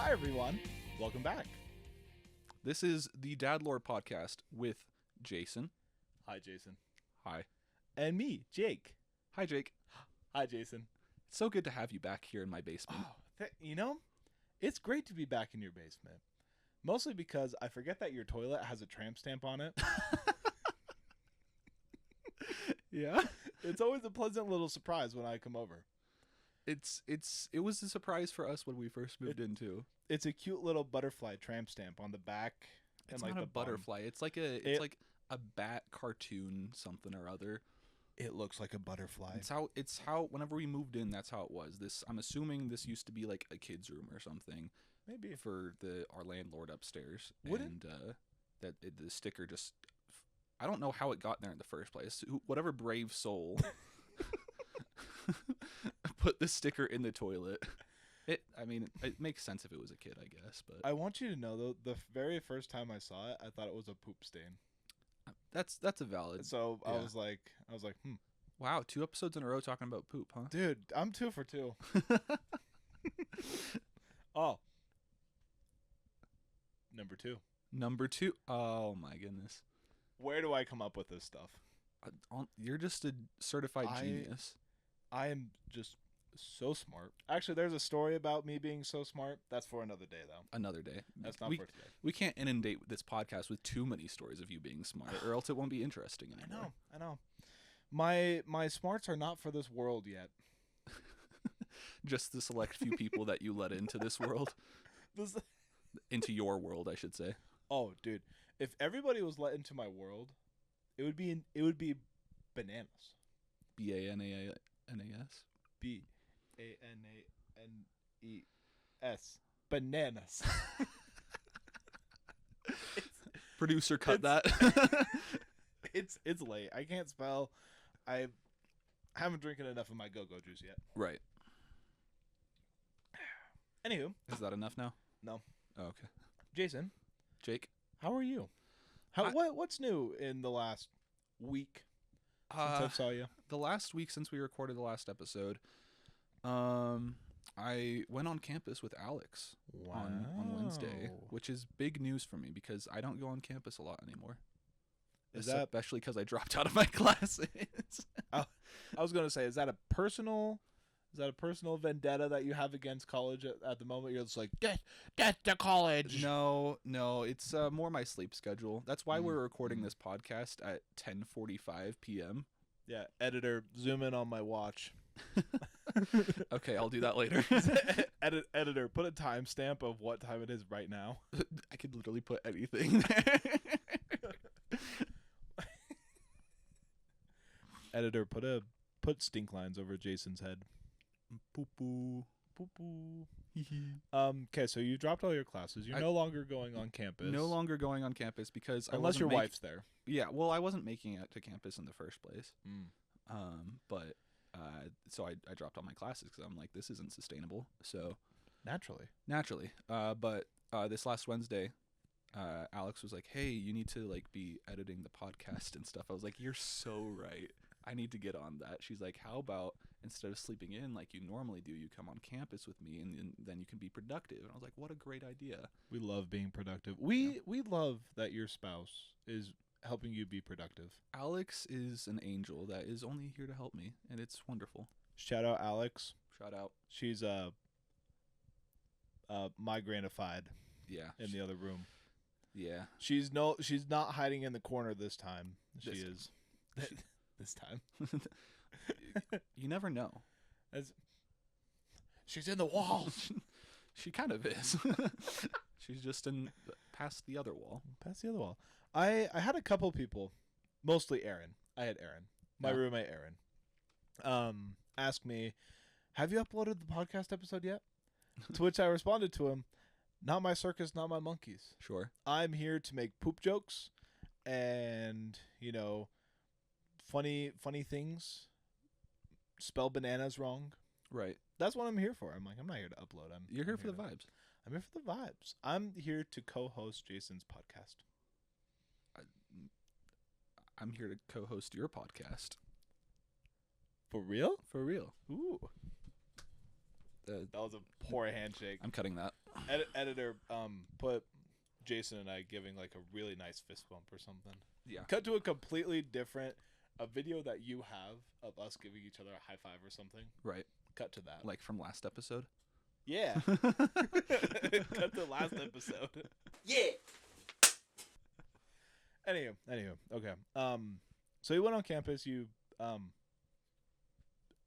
Hi, everyone. Welcome back. This is the Dad Lore podcast with Jason. Hi, Jason. Hi. And me, Jake. Hi, Jake. Hi, Jason. It's so good to have you back here in my basement. It's great to be back in your basement. Mostly because I forget that your toilet has a tramp stamp on it. Yeah. It's always a pleasant little surprise when I come over. It was a surprise for us when we first moved into. It's a cute little butterfly tramp stamp on the back. It's and not the a butterfly. It's like a bat cartoon something or other. It looks like a butterfly. It's how whenever we moved in, that's how it was. I'm assuming this used to be like a kid's room or something. Maybe for our landlord upstairs. The sticker just, I don't know how it got there in the first place. Whatever brave soul put the sticker in the toilet. It makes sense if it was a kid, I guess. But I want you to know though, the very first time I saw it, I thought it was a poop stain. That's a valid. So yeah. I was like, Wow, 2 episodes in a row talking about poop, huh? Dude, I'm 2 for 2. Oh. Number 2. Oh my goodness. Where do I come up with this stuff? You're just a certified genius. I am just so smart. Actually, there's a story about me being so smart. That's for another day, though. Another day. That's not for today. We can't inundate this podcast with too many stories of you being smart, or else it won't be interesting anymore. I know. My smarts are not for this world yet. Just the select few people that you let into this world. Into your world, I should say. Oh, dude. If everybody was let into my world, it would be bananas. BANANAS? BANANES. Bananas. Producer, cut that. It's late. I can't spell. I haven't drinking enough of my go-go juice yet. Right. Anywho. Is that enough now? No. Oh, okay. Jason. Jake. How are you? What's new in the last week since I saw you? The last week since we recorded the last episode, I went on campus with Alex on Wednesday, which is big news for me because I don't go on campus a lot anymore. Especially because I dropped out of my classes. I was going to say, is that a personal vendetta that you have against college at the moment? You're just like, get to college. No, it's more my sleep schedule. That's why we're recording this podcast at 10:45 p.m. Yeah, editor, zoom in on my watch. Okay, I'll do that later. Editor, put a timestamp of what time it is right now. I could literally put anything there. Editor, put stink lines over Jason's head. Poo-poo. Okay, so you dropped all your classes. You're no longer going on campus. No longer going on campus because unless your wife's there. Yeah, well, I wasn't making it to campus in the first place. So I dropped all my classes because I'm like, this isn't sustainable. So naturally. But this last Wednesday, Alex was like, hey, you need to like be editing the podcast and stuff. I was like, you're so right. I need to get on that. She's like, how about instead of sleeping in like you normally do, you come on campus with me and then you can be productive. And I was like, what a great idea. We love being productive. We love that your spouse is helping you be productive. Alex is an angel that is only here to help me, and it's wonderful. Shout out Alex. Shout out. She's migrainified. Yeah. In the other room. Yeah. She's not hiding in the corner this time. This time. You never know. She's in the wall. She kind of is. She's just past the other wall. Past the other wall. I had a couple people, mostly Aaron. I had Aaron, my roommate Aaron, ask me, have you uploaded the podcast episode yet? To which I responded to him, not my circus, not my monkeys. Sure. I'm here to make poop jokes and, funny things. Spell bananas wrong. Right. That's what I'm here for. I'm like, I'm not here to upload. You're here for the vibes. I'm here for the vibes. I'm here to co-host Jason's podcast. I'm here to co-host your podcast. For real? For real. Ooh. That was a poor handshake. I'm cutting that. Editor, put Jason and I giving like a really nice fist bump or something. Yeah. Cut to a completely different a video that you have of us giving each other a high five or something. Right. Cut to that. Like from last episode. Yeah. Cut to last episode. Yeah. Anywho, okay. So you went on campus. You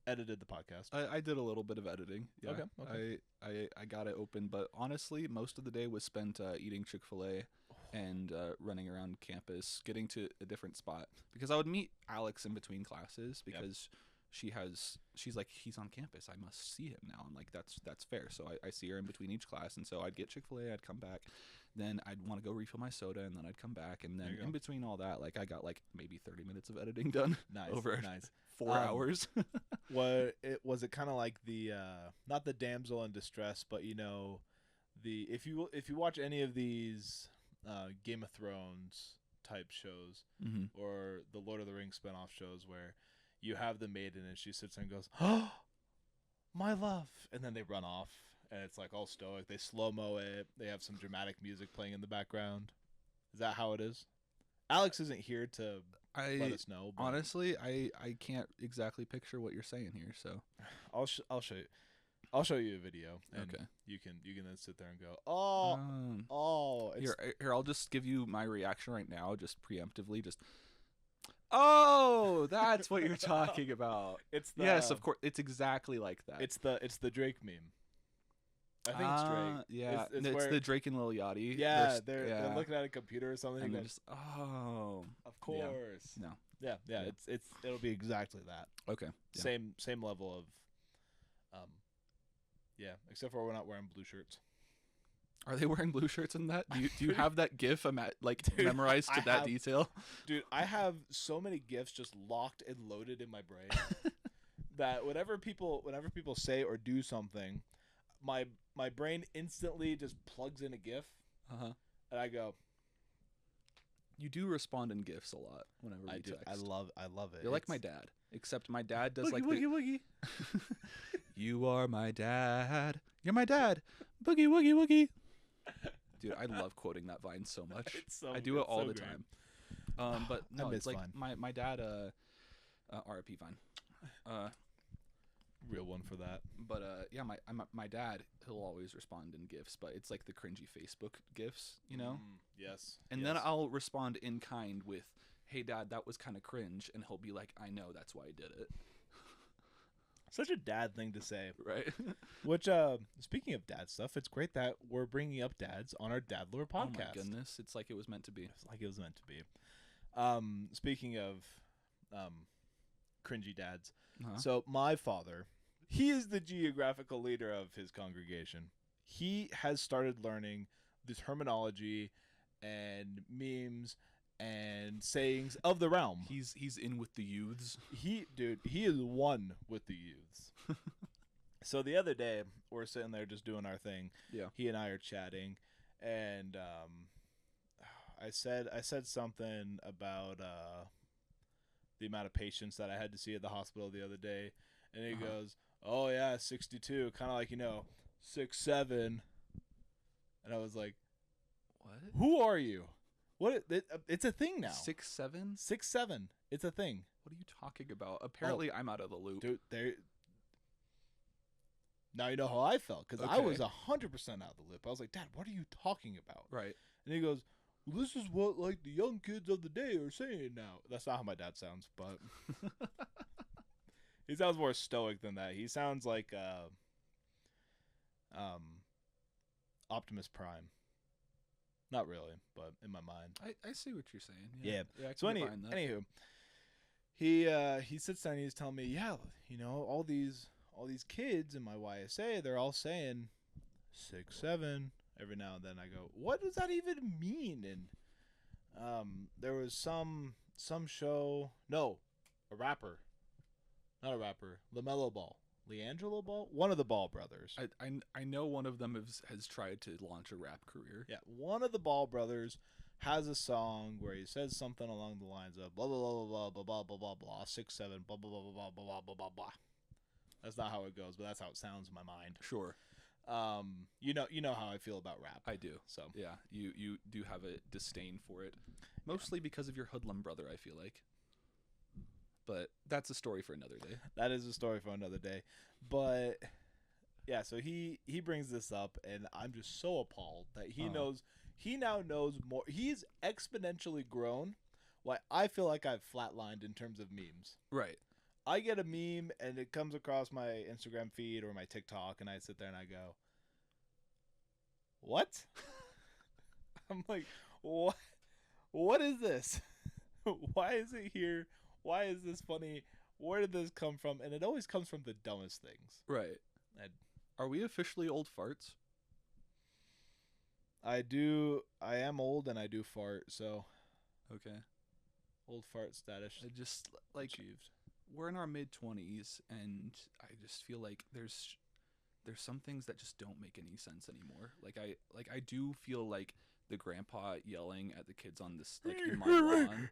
edited the podcast. I did a little bit of editing. Yeah. Okay. I got it open, but honestly, most of the day was spent eating Chick-fil-A and running around campus, getting to a different spot because I would meet Alex in between classes because she's like, he's on campus, I must see him now. I'm like, that's fair. So I see her in between each class, and so I'd get Chick-fil-A, I'd come back, then I'd want to go refill my soda, and then I'd come back, and then in between all that, like I got like maybe 30 minutes of editing done. Nice. Over nice. 4 hours. Was it kind of like the not the damsel in distress, but you know, the if you watch any of these Game of Thrones type shows or the Lord of the Rings spinoff shows where you have the maiden and she sits there and goes, "Oh, my love," and then they run off and it's like all stoic. They slow-mo it. They have some dramatic music playing in the background. Is that how it is? Alex isn't here to let us know. But Honestly, I can't exactly picture what you're saying here, so I'll show you. I'll show you a video, and Okay. you can then sit there and go, oh, it's, here, I'll just give you my reaction right now, just preemptively, just. Oh, that's what you're talking about. it's the, Yes, of course, it's exactly like that. it's the Drake meme. I think it's Drake. Yeah, it's it's where- the Drake and Lil Yachty. Yeah, they're looking at a computer or something. and they're goes, just of course. No. Yeah, Yeah. it'll be exactly that. Okay. Yeah. Same level of, yeah. Except for we're not wearing blue shirts. Are they wearing blue shirts in that? Do you have that GIF Dude, memorized to I that have- detail? Dude, I have so many gifs just locked and loaded in my brain that whenever people say or do something, my brain instantly just plugs in a gif Uh-huh. and I go, You do respond in GIFs a lot whenever we I do. text. I love it. You're like my It's- dad, except my dad does Woogie, like woogie, woogie. You are my dad. You're my dad. Boogie woogie woogie. Dude, I love quoting that Vine so much. It's so I do it it's all so the great. time. But I no, miss it's like Vine. my dad RIP Vine. Real one for that. But yeah, my dad, he'll always respond in GIFs, but it's like the cringy Facebook GIFs, you know? Yes. And yes. then I'll respond in kind with, "Hey dad, that was kind of cringe," and he'll be like, "I know, that's why I did it." Such a dad thing to say. Right? Which, speaking of dad stuff, it's great that we're bringing up dads on our Dad Lore podcast. Oh my goodness, it's like it was meant to be. It's like it was meant to be. Speaking of cringy dads, Uh-huh. so my father, he is the geographical leader of his congregation. He has started learning the terminology and memes and sayings of the realm. He's in with the youths. He is one with the youths. So the other day, we're sitting there just doing our thing. Yeah. He and I are chatting, and I said something about the amount of patients that I had to see at the hospital the other day, and he goes, "Oh yeah, 62, kind of like 6'7", and I was like, What? "Who are you? What? It's a thing now. 6'7"? 6'7". It's a thing, What are you talking about? Apparently, I'm out of the loop. dude. Now you know how I felt because I Okay. was 100% out of the loop. I was like, "Dad, what are you talking about?" Right. And he goes, "Well, this is what like the young kids of the day are saying now." That's not how my dad sounds, but he sounds more stoic than that. He sounds like Optimus Prime. Not really, but in my mind. I see what you're saying. Yeah. I So can define that. anywho, he sits down and he's telling me, "Yeah, all these kids in my YSA, they're all saying 6'7" every now and then." I go, "What does that even mean?" And there was some show, no, a rapper, not a rapper, LaMelo Ball, LiAngelo Ball, one of the Ball brothers. I know one of them has tried to launch a rap career. Yeah, one of the Ball brothers has a song where he says something along the lines of blah blah blah blah blah blah blah blah blah 6'7" blah blah blah blah blah blah blah blah blah. That's not how it goes, but that's how it sounds in my mind. Sure. You know how I feel about rap. I do. So Yeah, you do have a disdain for it, mostly because of your hoodlum brother, I feel like. But that's a story for another day. that is a story for another day. But yeah, so he brings this up, and I'm just so appalled that he now knows more. He's exponentially grown. Why I feel like I've flatlined in terms of memes. Right. I get a meme and it comes across my Instagram feed or my TikTok, and I sit there and I go, "What?" I'm like, "What? What is this? Why is it here? Why is this funny? Where did this come from?" And it always comes from the dumbest things. Right. And Are we officially old farts? I am old and I do fart, so Okay. old fart status I just like achieved. we're in our mid-20s, and I just feel like there's some things that just don't make any sense anymore. I do feel like the grandpa yelling at the kids on this, like, in my lawn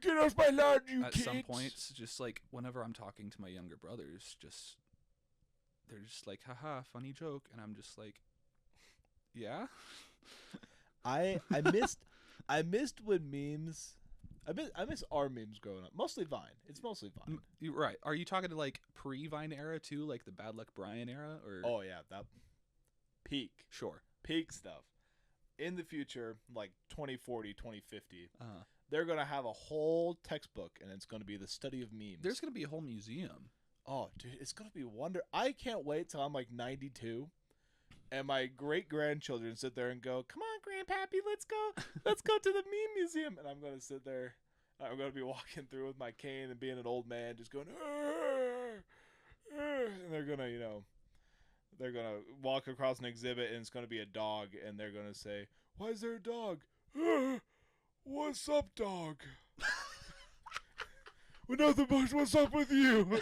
Get off my lawn, you at kids! some points, just like whenever I'm talking to my younger brothers, just they're just like, haha, funny joke, and I'm just like, yeah. I missed when memes. I miss our memes growing up. Mostly Vine. It's mostly Vine. You're right. Are you talking to like pre-Vine era too, like the Bad Luck Brian era, or? Oh yeah, that peak Sure. stuff. In the future, like 2040, 2050, Uh, they're gonna have a whole textbook, and it's gonna be the study of memes. there's gonna be a whole museum. Oh, dude, it's gonna be wonder. I can't wait till I'm like 92, and my great grandchildren sit there and go, "Come on, Grandpappy, let's go to the meme museum." And I'm gonna sit there. I'm gonna be walking through with my cane and being an old man, just going, "Arr, arr," and they're gonna, they're gonna walk across an exhibit, and it's gonna be a dog, and they're gonna say, "Why is there a dog? What's up, dog?" Well, nothing much. What's up with you?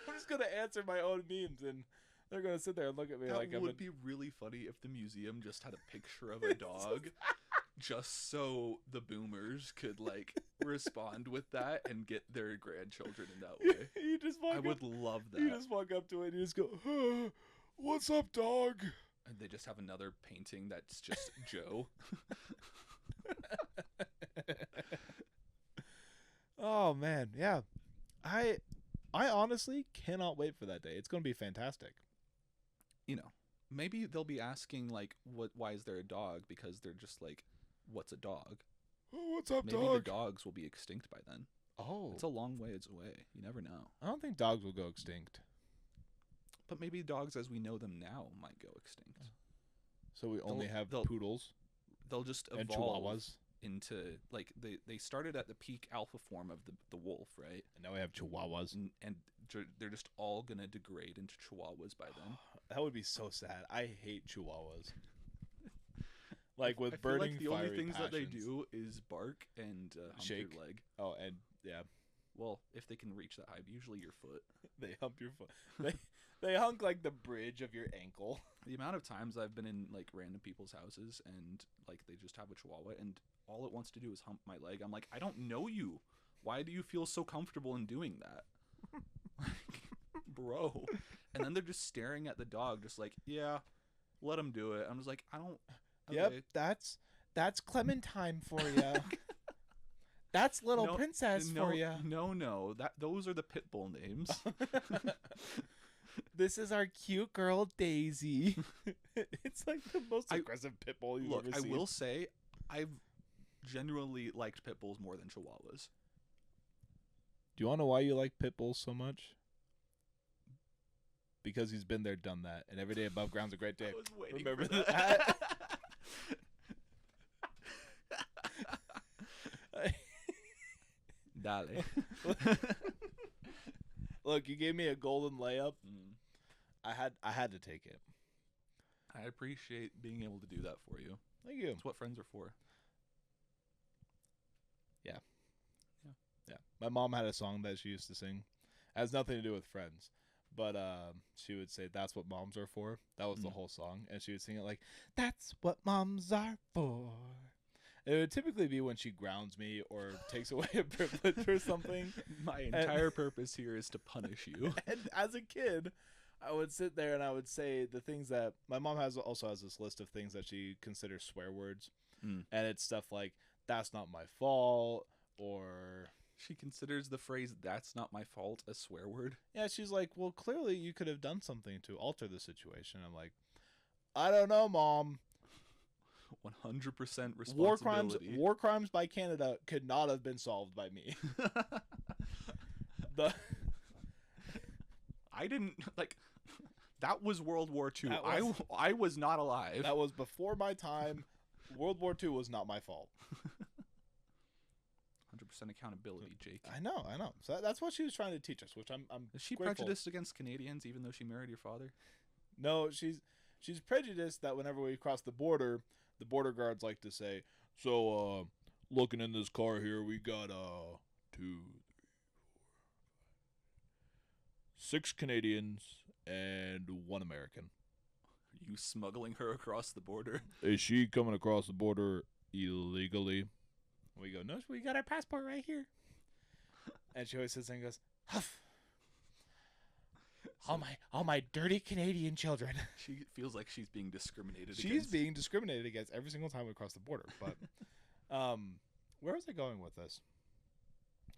I'm just gonna answer my own memes, and they're gonna sit there and look at me like That I'm. would be really funny if the museum just had a picture of a dog, just so the boomers could like respond with that and get their grandchildren in that way. You just walk I up. would love You that. just walk up to it and you just go, "What's up, dog?" And they just have another painting that's just Joe. Oh man, yeah. I honestly cannot wait for that day. It's gonna be fantastic. You know, maybe they'll be asking like, why is there a dog? Because they're just like, what's a dog? Oh, what's up, Maybe dog? the dogs will be extinct by then. Oh, It's a long ways away. You never know. I don't think dogs will go extinct. But maybe dogs as we know them now might go extinct. So we only have they'll- poodles They'll just and evolve chihuahuas, into like they started at the peak alpha form of the wolf, right? and now we have chihuahuas. And they're just all gonna degrade into chihuahuas by then. That would be so sad. I hate chihuahuas. Like with I feel burning like the fiery only things that they passions. do is bark and hump Shake. your leg. Oh, and yeah, Well, if they can reach that high, usually your foot. they hump your foot. They hunk like the bridge of your ankle. The amount of times I've been in like random people's houses and like they just have a chihuahua and all it wants to do is hump my leg. I'm like, I don't know you. Why do you feel so comfortable in doing that? Like, bro. And then they're just staring at the dog, just like, yeah, let him do it. I'm just like, I don't. Yep, okay. that's Clementine for you. That's little No, princess no, for you. No. Those are the pit bull names. This is our cute girl Daisy. It's like the most I- aggressive pit bull you've Look, ever I seen. will say, I've genuinely liked pit bulls more than chihuahuas. Do you want to know why you like pit bulls so much? Because he's been there, done that, and every day above ground's a great day. I was waiting Remember for that? Dale. Look, you gave me a golden layup. Mm. I had to take it. I appreciate being able to do that for you. Thank you. It's what friends are for. Yeah, my mom had a song that she used to sing. It has nothing to do with friends, but she would say, "That's what moms are for." That was the Mm. whole song, and she would sing it like, "That's what moms are for." It would typically be when she grounds me or takes away a privilege or something. My entire purpose here is to punish you. And as a kid, I would sit there and I would say the things that my mom also has this list of things that she considers swear words, Mm. and it's stuff like "that's not my fault" or She considers the phrase "that's not my fault" a swear word. yeah. She's like, "Well, clearly you could have done something to alter the situation." I'm like, "I don't know, Mom. 100% War crimes, responsibility. war crimes by Canada could not have been solved by me." The I didn't like. That was World War II. That was- I was not alive. that was before my time. World War II was not my fault. 100% accountability, Jake. I know. So that's what she was trying to teach us, which I'm Is she grateful. prejudiced against Canadians even though she married your father? No, she's prejudiced that whenever we cross the border guards like to say, "So, looking in this car here, we got 2, 3, 4, 6 Canadians and 1 American. Are you smuggling her across the border? Is she coming across the border illegally?" We go, "No, we got our passport right here." And she always sits there and goes, "Huff. All my dirty Canadian children." She feels like she's being discriminated She's against. being discriminated against every single time we cross the border. But where was I going with this?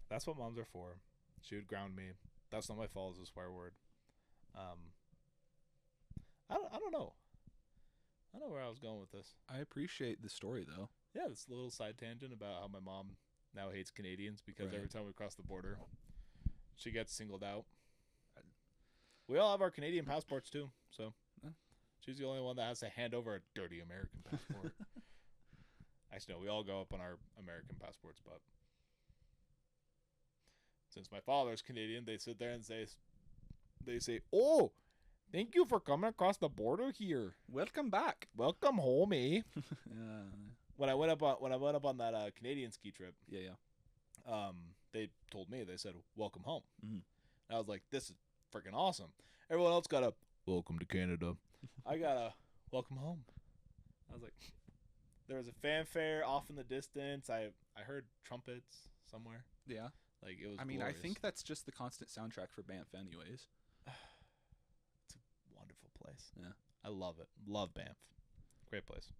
That's what moms are for. She would ground me. "That's not my fault" is a swear word. I don't know. I don't know where I was going with this. I appreciate the story though. Yeah, this little side tangent about how my mom now hates Canadians because Right. every time we cross the border, she gets singled out. We all have our Canadian passports too, so Huh. she's the only one that has to hand over a dirty American passport. Actually, no, we all go up on our American passports, but since my father's Canadian, they sit there and say, "Oh, thank you for coming across the border here. Welcome back. Welcome home, eh?" Yeah, When I went up on that Canadian ski trip, yeah. they told me, they said, "Welcome home." Mhm. And I was like, "This is freaking awesome." Everyone else got a "Welcome to Canada." I got a "Welcome home." I was like, there was a fanfare off in the distance. I heard trumpets somewhere. Yeah. Like, it was I mean, glorious. I think that's just the constant soundtrack for Banff anyways. It's a wonderful place. Yeah. I love it. Love Banff. Great place.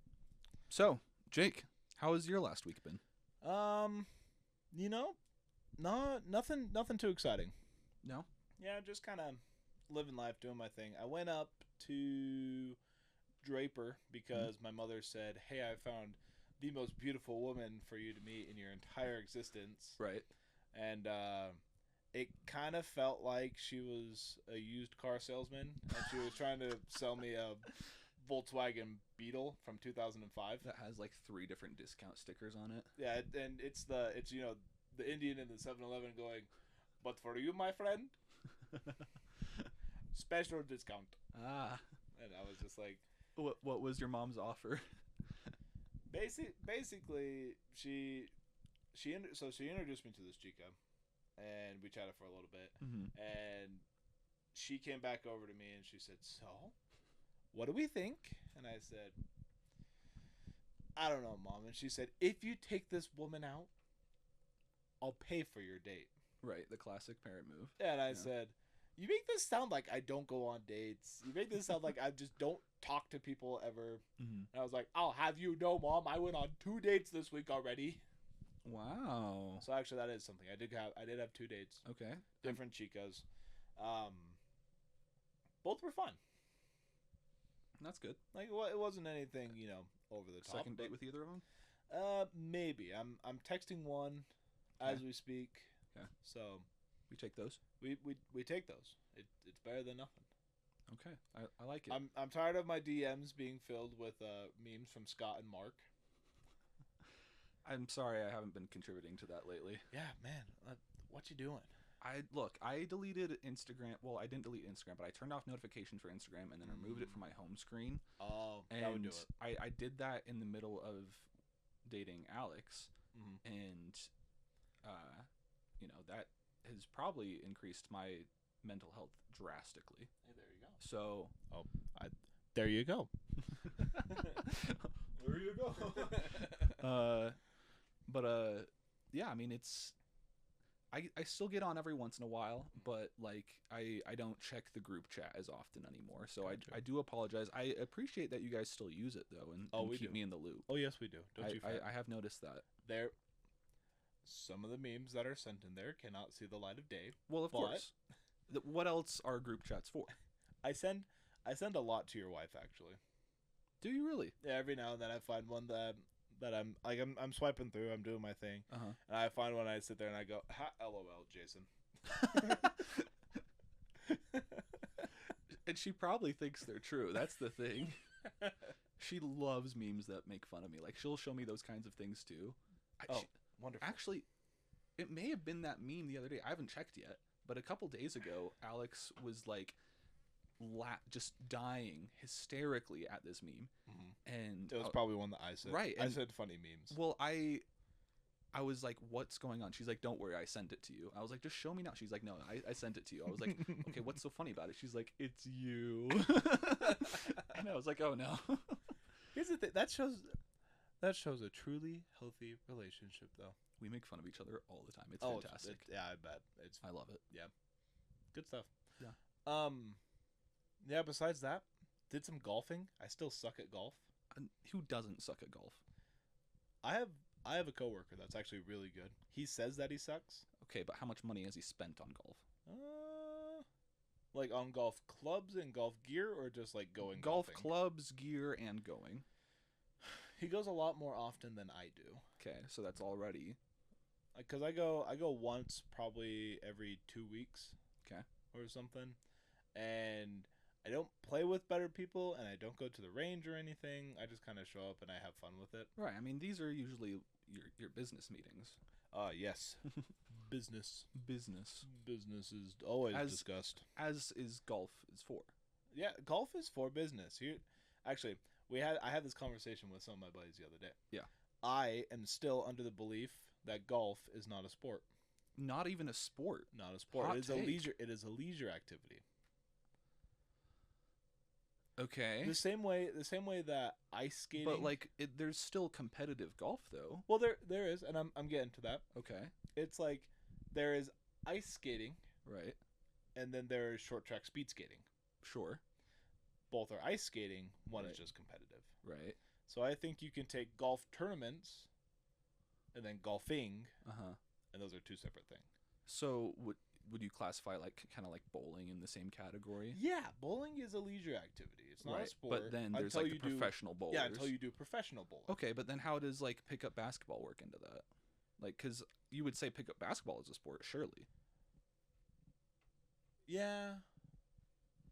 So, Jake, how has your last week been? You know, nothing too exciting. No? Yeah, just kind of living life, doing my thing. I went up to Draper because my mother said, "Hey, I found the most beautiful woman for you to meet in your entire existence." Right. And it kind of felt like she was a used car salesman, and she was trying to sell me a Volkswagen Beetle from 2005. That has like 3 different discount stickers on it. Yeah, and it's the Indian in the 7-Eleven going, "But for you, my friend, special discount." Ah. And I was just like, What was your mom's offer? basically, she introduced me to this chica, and we chatted for a little bit, Mm-hmm. and she came back over to me and she said, "So, what do we think?" And I said, "I don't know, Mom." And she said, "If you take this woman out, I'll pay for your date." Right, the classic parent move. And I Yeah. said, "You make this sound like I don't go on dates. You make this sound like I just don't talk to people ever." Mm-hmm. And I was like, "I'll have you know, Mom, I went on 2 dates this week already." Wow. So actually, that is something. I did have 2 dates, Okay. different chicas. Both were fun. That's good. Like, it wasn't anything, over the top. Second date with either of them? Maybe. I'm texting one as we speak. Okay. So We take those? we take those. It's better than nothing. Okay. I like it. I'm tired of my DMs being filled with memes from Scott and Mark. I'm sorry I haven't been contributing to that lately. Yeah, man. What you doing? I deleted Instagram. Well, I didn't delete Instagram, but I turned off notifications for Instagram and then removed it from my home screen. Oh, And that would do it. I did that in the middle of dating Alex, Mhm. and that has probably increased my mental health drastically. Hey, there you go. So There you go. There you go. Yeah, I mean, I still get on every once in a while, but like I don't check the group chat as often anymore. So Gotcha. I do apologize. I appreciate that you guys still use it though, and we keep do. me in the loop. Oh yes, we do. Don't you fret. I have noticed that. There, some of the memes that are sent in there cannot see the light of day. Well, of But- course. What else are group chats for? I send a lot to your wife actually. Do you really? Yeah, every now and then I find one that I'm like I'm swiping through, I'm doing my thing, Uh-huh. and I find one, I sit there and I go, ha, LOL, Jason. And she probably thinks they're true. That's the thing. She loves memes that make fun of me. Like, she'll show me those kinds of things too. Oh, wonderful. Actually, it may have been that meme the other day. I haven't checked yet, but a couple days ago, Alex was like, just dying hysterically at this meme, and It was probably one that I said. right, I and- said funny memes. well, I was like, "What's going on?" She's like, "Don't worry, I sent it to you." I was like, "Just show me now." She's like, "No, I sent it to you." I was like, "Okay, what's so funny about it?" She's like, "It's you." And I was like, "Oh no." Here's the thing. That shows a truly healthy relationship, though. We make fun of each other all the time. It's Oh, fantastic. yeah, I bet it's I love it. good stuff. Yeah. Yeah. Besides that, did some golfing. I still suck at golf. And who doesn't suck at golf? I have a coworker that's actually really good. He says that he sucks. Okay, but how much money has he spent on golf? Like on golf clubs and golf gear, or just like going Golf golfing? clubs, gear, and going. He goes a lot more often than I do. Okay, so that's already Because I go once probably every 2 weeks. 'kay. Or something, and I don't play with better people, and I don't go to the range or anything. I just kind of show up and I have fun with it. right. I mean, these are usually your business meetings. Yes, business is always As- discussed. As is golf is for. Yeah, golf is for business. Here, actually, I had this conversation with some of my buddies the other day. Yeah. I am still under the belief that golf is not a sport. Not even a sport. Not a sport. Hot It is take. a leisure. It is a leisure activity. Okay. The same way that ice skating. But like, there's still competitive golf though. well, there is, and I'm getting to that. Okay. It's like there is ice skating, Right. and then there is short track speed skating. Sure. Both are ice skating. One Right. is just competitive. Right. So I think you can take golf tournaments, and then golfing, Uh-huh. and those are two separate things. So would you classify like kind of like bowling in the same category? Yeah, bowling is a leisure activity. It's not a Right. sport. But then there's until like the you do- professional bowlers. Yeah, until you do professional bowling. Okay, but then how does like pickup basketball work into that? Like, because you would say pickup basketball is a sport, surely. Yeah.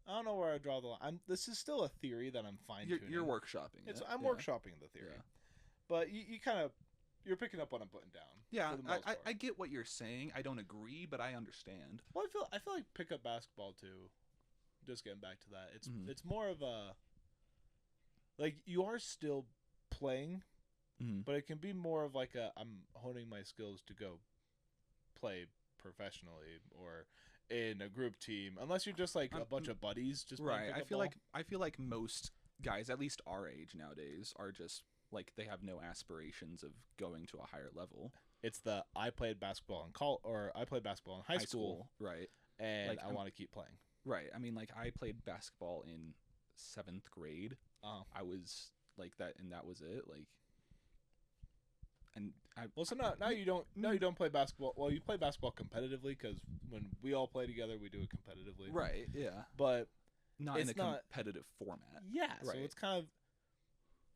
I don't know where I draw the line. This is still a theory that I'm fine tuning. You're workshopping. I'm yeah. workshopping the theory. Yeah. But you kind of you're picking up what I'm putting down. Yeah, for the most part. I get what you're saying. I don't agree, but I understand. Well, I feel like pickup basketball too. Just getting back to that, Mhm. it's more of a like you are still playing, Mm-hmm. but it can be more of like I'm honing my skills to go play professionally or in a group team. Unless you're just like a bunch of buddies, just playing Right. pickup ball. I feel like most guys, at least our age nowadays, are just like they have no aspirations of going to a higher level. It's I played basketball in I played basketball in high school, right? and Like, I want to keep playing. Right. I mean, like I played basketball in 7th grade. I was like that, and that was it. Like, and Well, so now you don't play basketball. Well, you play basketball competitively because when we all play together, we do it competitively. right, yeah, But not in a It's not- competitive format. yeah, so Right. it's kind of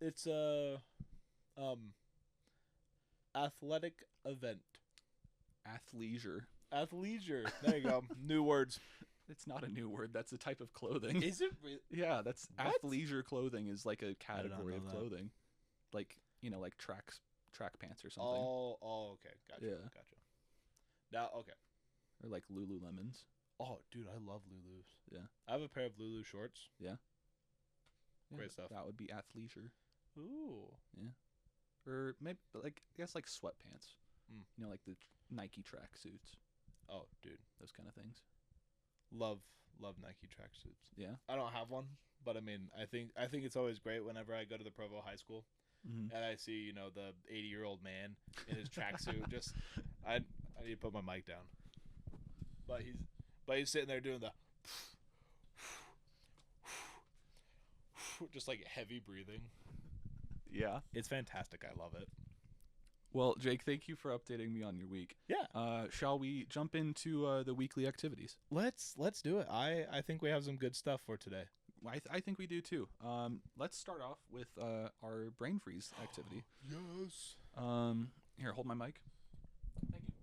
it's a athletic event. Athleisure. Athleisure. There you go. New words. It's not a new word. That's a type of clothing. Is it really? Yeah, that's What? athleisure clothing is like a not category know of that. clothing, like like track pants or something, Oh, okay. Gotcha. Yeah. Gotcha. Now, okay. or like Lululemons. Oh, dude, I love Lulus. Yeah. I have a pair of Lulu shorts. Yeah, Great stuff. That would be athleisure, Ooh. or maybe like I guess like sweatpants. Mm. Like the Nike track suits, Oh, dude. those kind of things. Love Nike tracksuits. Yeah. I don't have one, but I mean, I think it's always great whenever I go to the Provo High School Mhm. and I see, you know, the 80-year-old man in his tracksuit. Just, I need to put my mic down. But he's sitting there doing the, just like heavy breathing. Yeah. It's fantastic. I love it. Well, Jake, thank you for updating me on your week. Yeah. Shall we jump into the weekly activities? Let's do it. I think we have some good stuff for today. I think we do too. Let's start off with our brain freeze activity. Yes. Here, hold my mic. Thank you.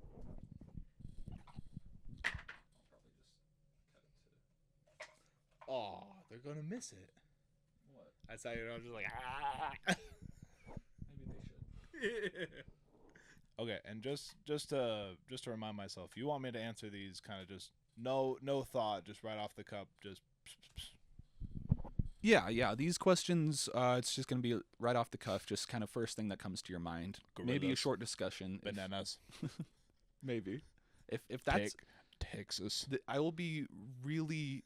Oh, they're gonna miss it. What? That's how you know. I'm just like ah. Maybe they should. Okay, and just to remind myself, you want me to answer these kind of just no thought, just right off the cup, just. Yeah. These questions, it's just gonna be right off the cuff, just kind of first thing that comes to your mind. Maybe a Gorillas. short discussion. Bananas. Maybe. If that's Texas. I will be really.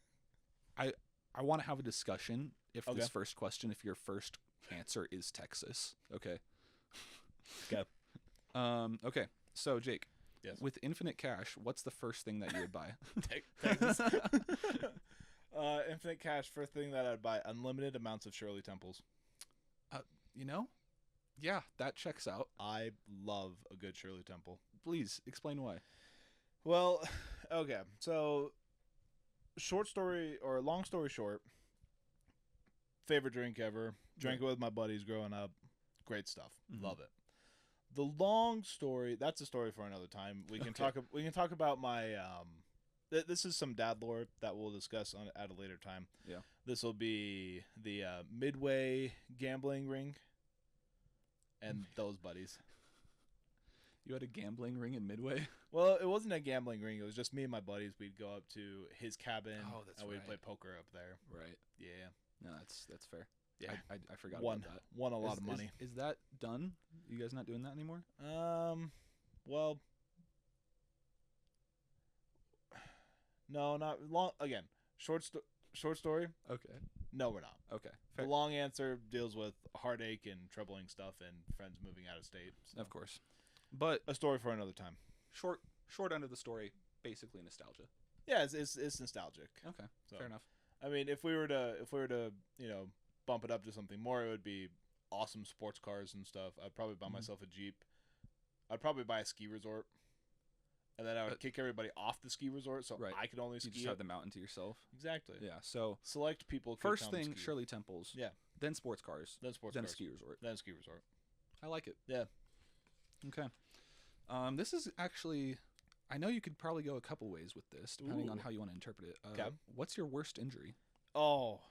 I want to have a discussion. If Okay. this first question, if your first answer is Texas, okay. Okay. Okay. So Jake, Yes. with infinite cash, what's the first thing that you would buy? Texas. Infinite cash. First thing that I'd buy: unlimited amounts of Shirley Temples. You know? Yeah, that checks out. I love a good Shirley Temple. Please explain why. Well, okay. So, short story or long story short, favorite drink ever. Drank it with my buddies growing up. Great stuff. Mhm. Love it. The long story, that's a story for another time. We can Okay. talk about my this is some dad lore that we'll discuss on at a later time. Yeah. This will be the Midway gambling ring and those buddies. You had a gambling ring in Midway? Well, it wasn't a gambling ring. It was just me and my buddies. We'd go up to his cabin Oh, that's and we'd right. play poker up there. Right. Yeah. No, that's fair. Yeah. I forgot Won about that. won a lot of money. Is that done? You guys not doing that anymore? Well, no, not long. Again, short story. Okay. No, we're not. Okay. The Fair. long answer deals with heartache and troubling stuff and friends moving out of state. So. Of course. But A story for another time. short end of the story, basically nostalgia. Yeah, it's nostalgic. Okay. So, Fair enough. I mean, if we were to bump it up to something more, it would be awesome sports cars and stuff. I'd probably buy Mhm. myself a Jeep. I'd probably buy a ski resort, and then I would kick everybody off the ski resort so Right. I could only You ski. just have the mountain to yourself. Exactly. Yeah. So Select people. could first come thing, ski. Shirley Temples. Yeah. Then sports cars. Then sports Then cars. a ski resort. Then ski resort. I like it. Yeah. Okay. This is actually. I know you could probably go a couple ways with this, depending on Ooh. how you want to interpret it. Okay. What's your worst injury? Oh.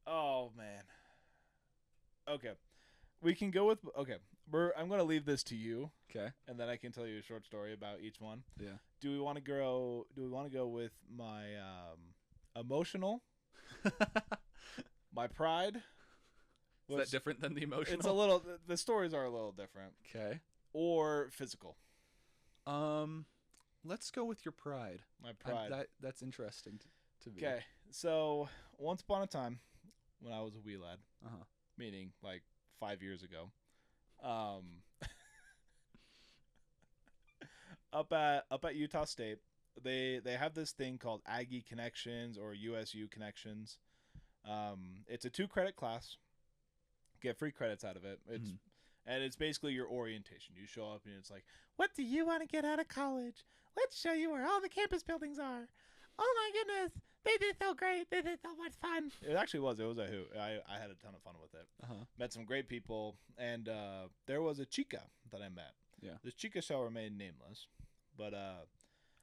Oh man. Okay. We can go with I'm gonna leave this to you, Okay. and then I can tell you a short story about each one. Yeah. Do we want to go with my emotional, my pride? Is that different than the emotional? It's a little. The stories are a little different. Okay. Or physical. Let's go with your pride. My pride. That's interesting to me. Okay. So once upon a time, when I was a wee lad, Uh-huh. meaning like 5 years ago, up at Utah State, they have this thing called Aggie Connections or USU Connections. It's a 2-credit class. Get free credits out of it. Mhm. And it's basically your orientation. You show up and it's like, what do you want to get out of college? Let's show you where all the campus buildings are. Oh my goodness, they did so great. They did so much fun. It actually was. It was a hoot. I had a ton of fun with it. Uh-huh. Met some great people, and there was a chica that I met. Yeah. This chica shall remain nameless, but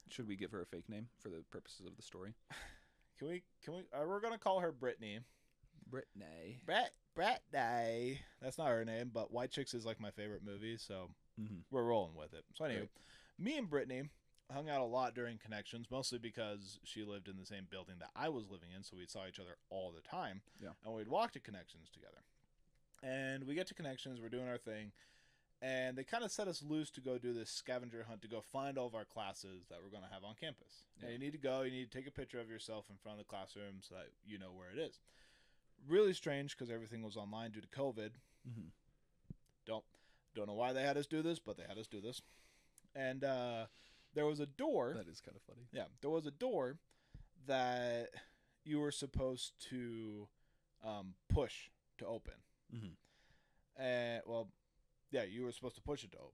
Should we give her a fake name for the purposes of the story? can we? We're gonna call her Brittany. Brittany. Brittany. That's not her name, but White Chicks is like my favorite movie, so Mm-hmm. we're rolling with it. So anyway, Great. me and Brittany hung out a lot during Connections, mostly because she lived in the same building that I was living in, so we saw each other all the time. Yeah. And we'd walk to Connections together. And we get to Connections, we're doing our thing, and they kind of set us loose to go do this scavenger hunt to go find all of our classes that we're going to have on campus. Yeah. And you need to take a picture of yourself in front of the classroom so that you know where it is. really strange because everything was online due to COVID. Mm-hmm. Don't know why they had us do this, but they had us do this. And there was a door. That is kind of funny. Yeah, there was a door that you were supposed to push to open. Mm-hmm. And well, yeah, you were supposed to push it to open.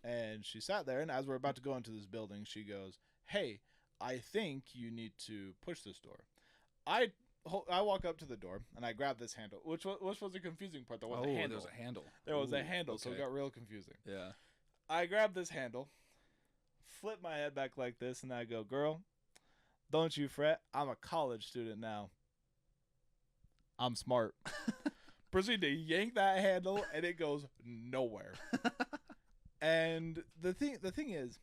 And she sat there, and as we're about to go into this building, she goes, "Hey, I think you need to push this door." I walk up to the door and I grab this handle, which was the confusing part. There was a handle. There was a handle. There was a Ooh, handle, so it okay. got real confusing. Yeah. I grab this handle, flip my head back like this, and I go, "Girl, don't you fret. I'm a college student now. I'm smart." Proceed to yank that handle, and it goes nowhere. And the thing is,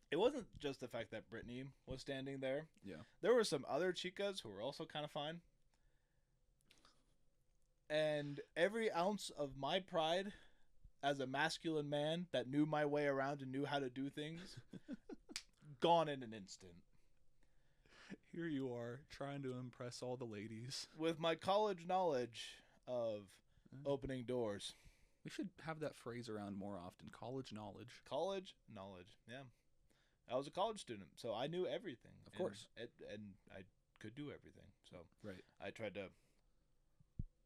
it wasn't just the fact that Brittany was standing there. Yeah. There were some other chicas who were also kind of fine. And every ounce of my pride as a masculine man that knew my way around and knew how to do things, gone in an instant. Here you are trying to impress all the ladies. With my college knowledge of opening doors. We should have that phrase around more often. College knowledge. College knowledge, yeah. I was a college student, so I knew everything. Of course. And I could do everything. So Right. I tried to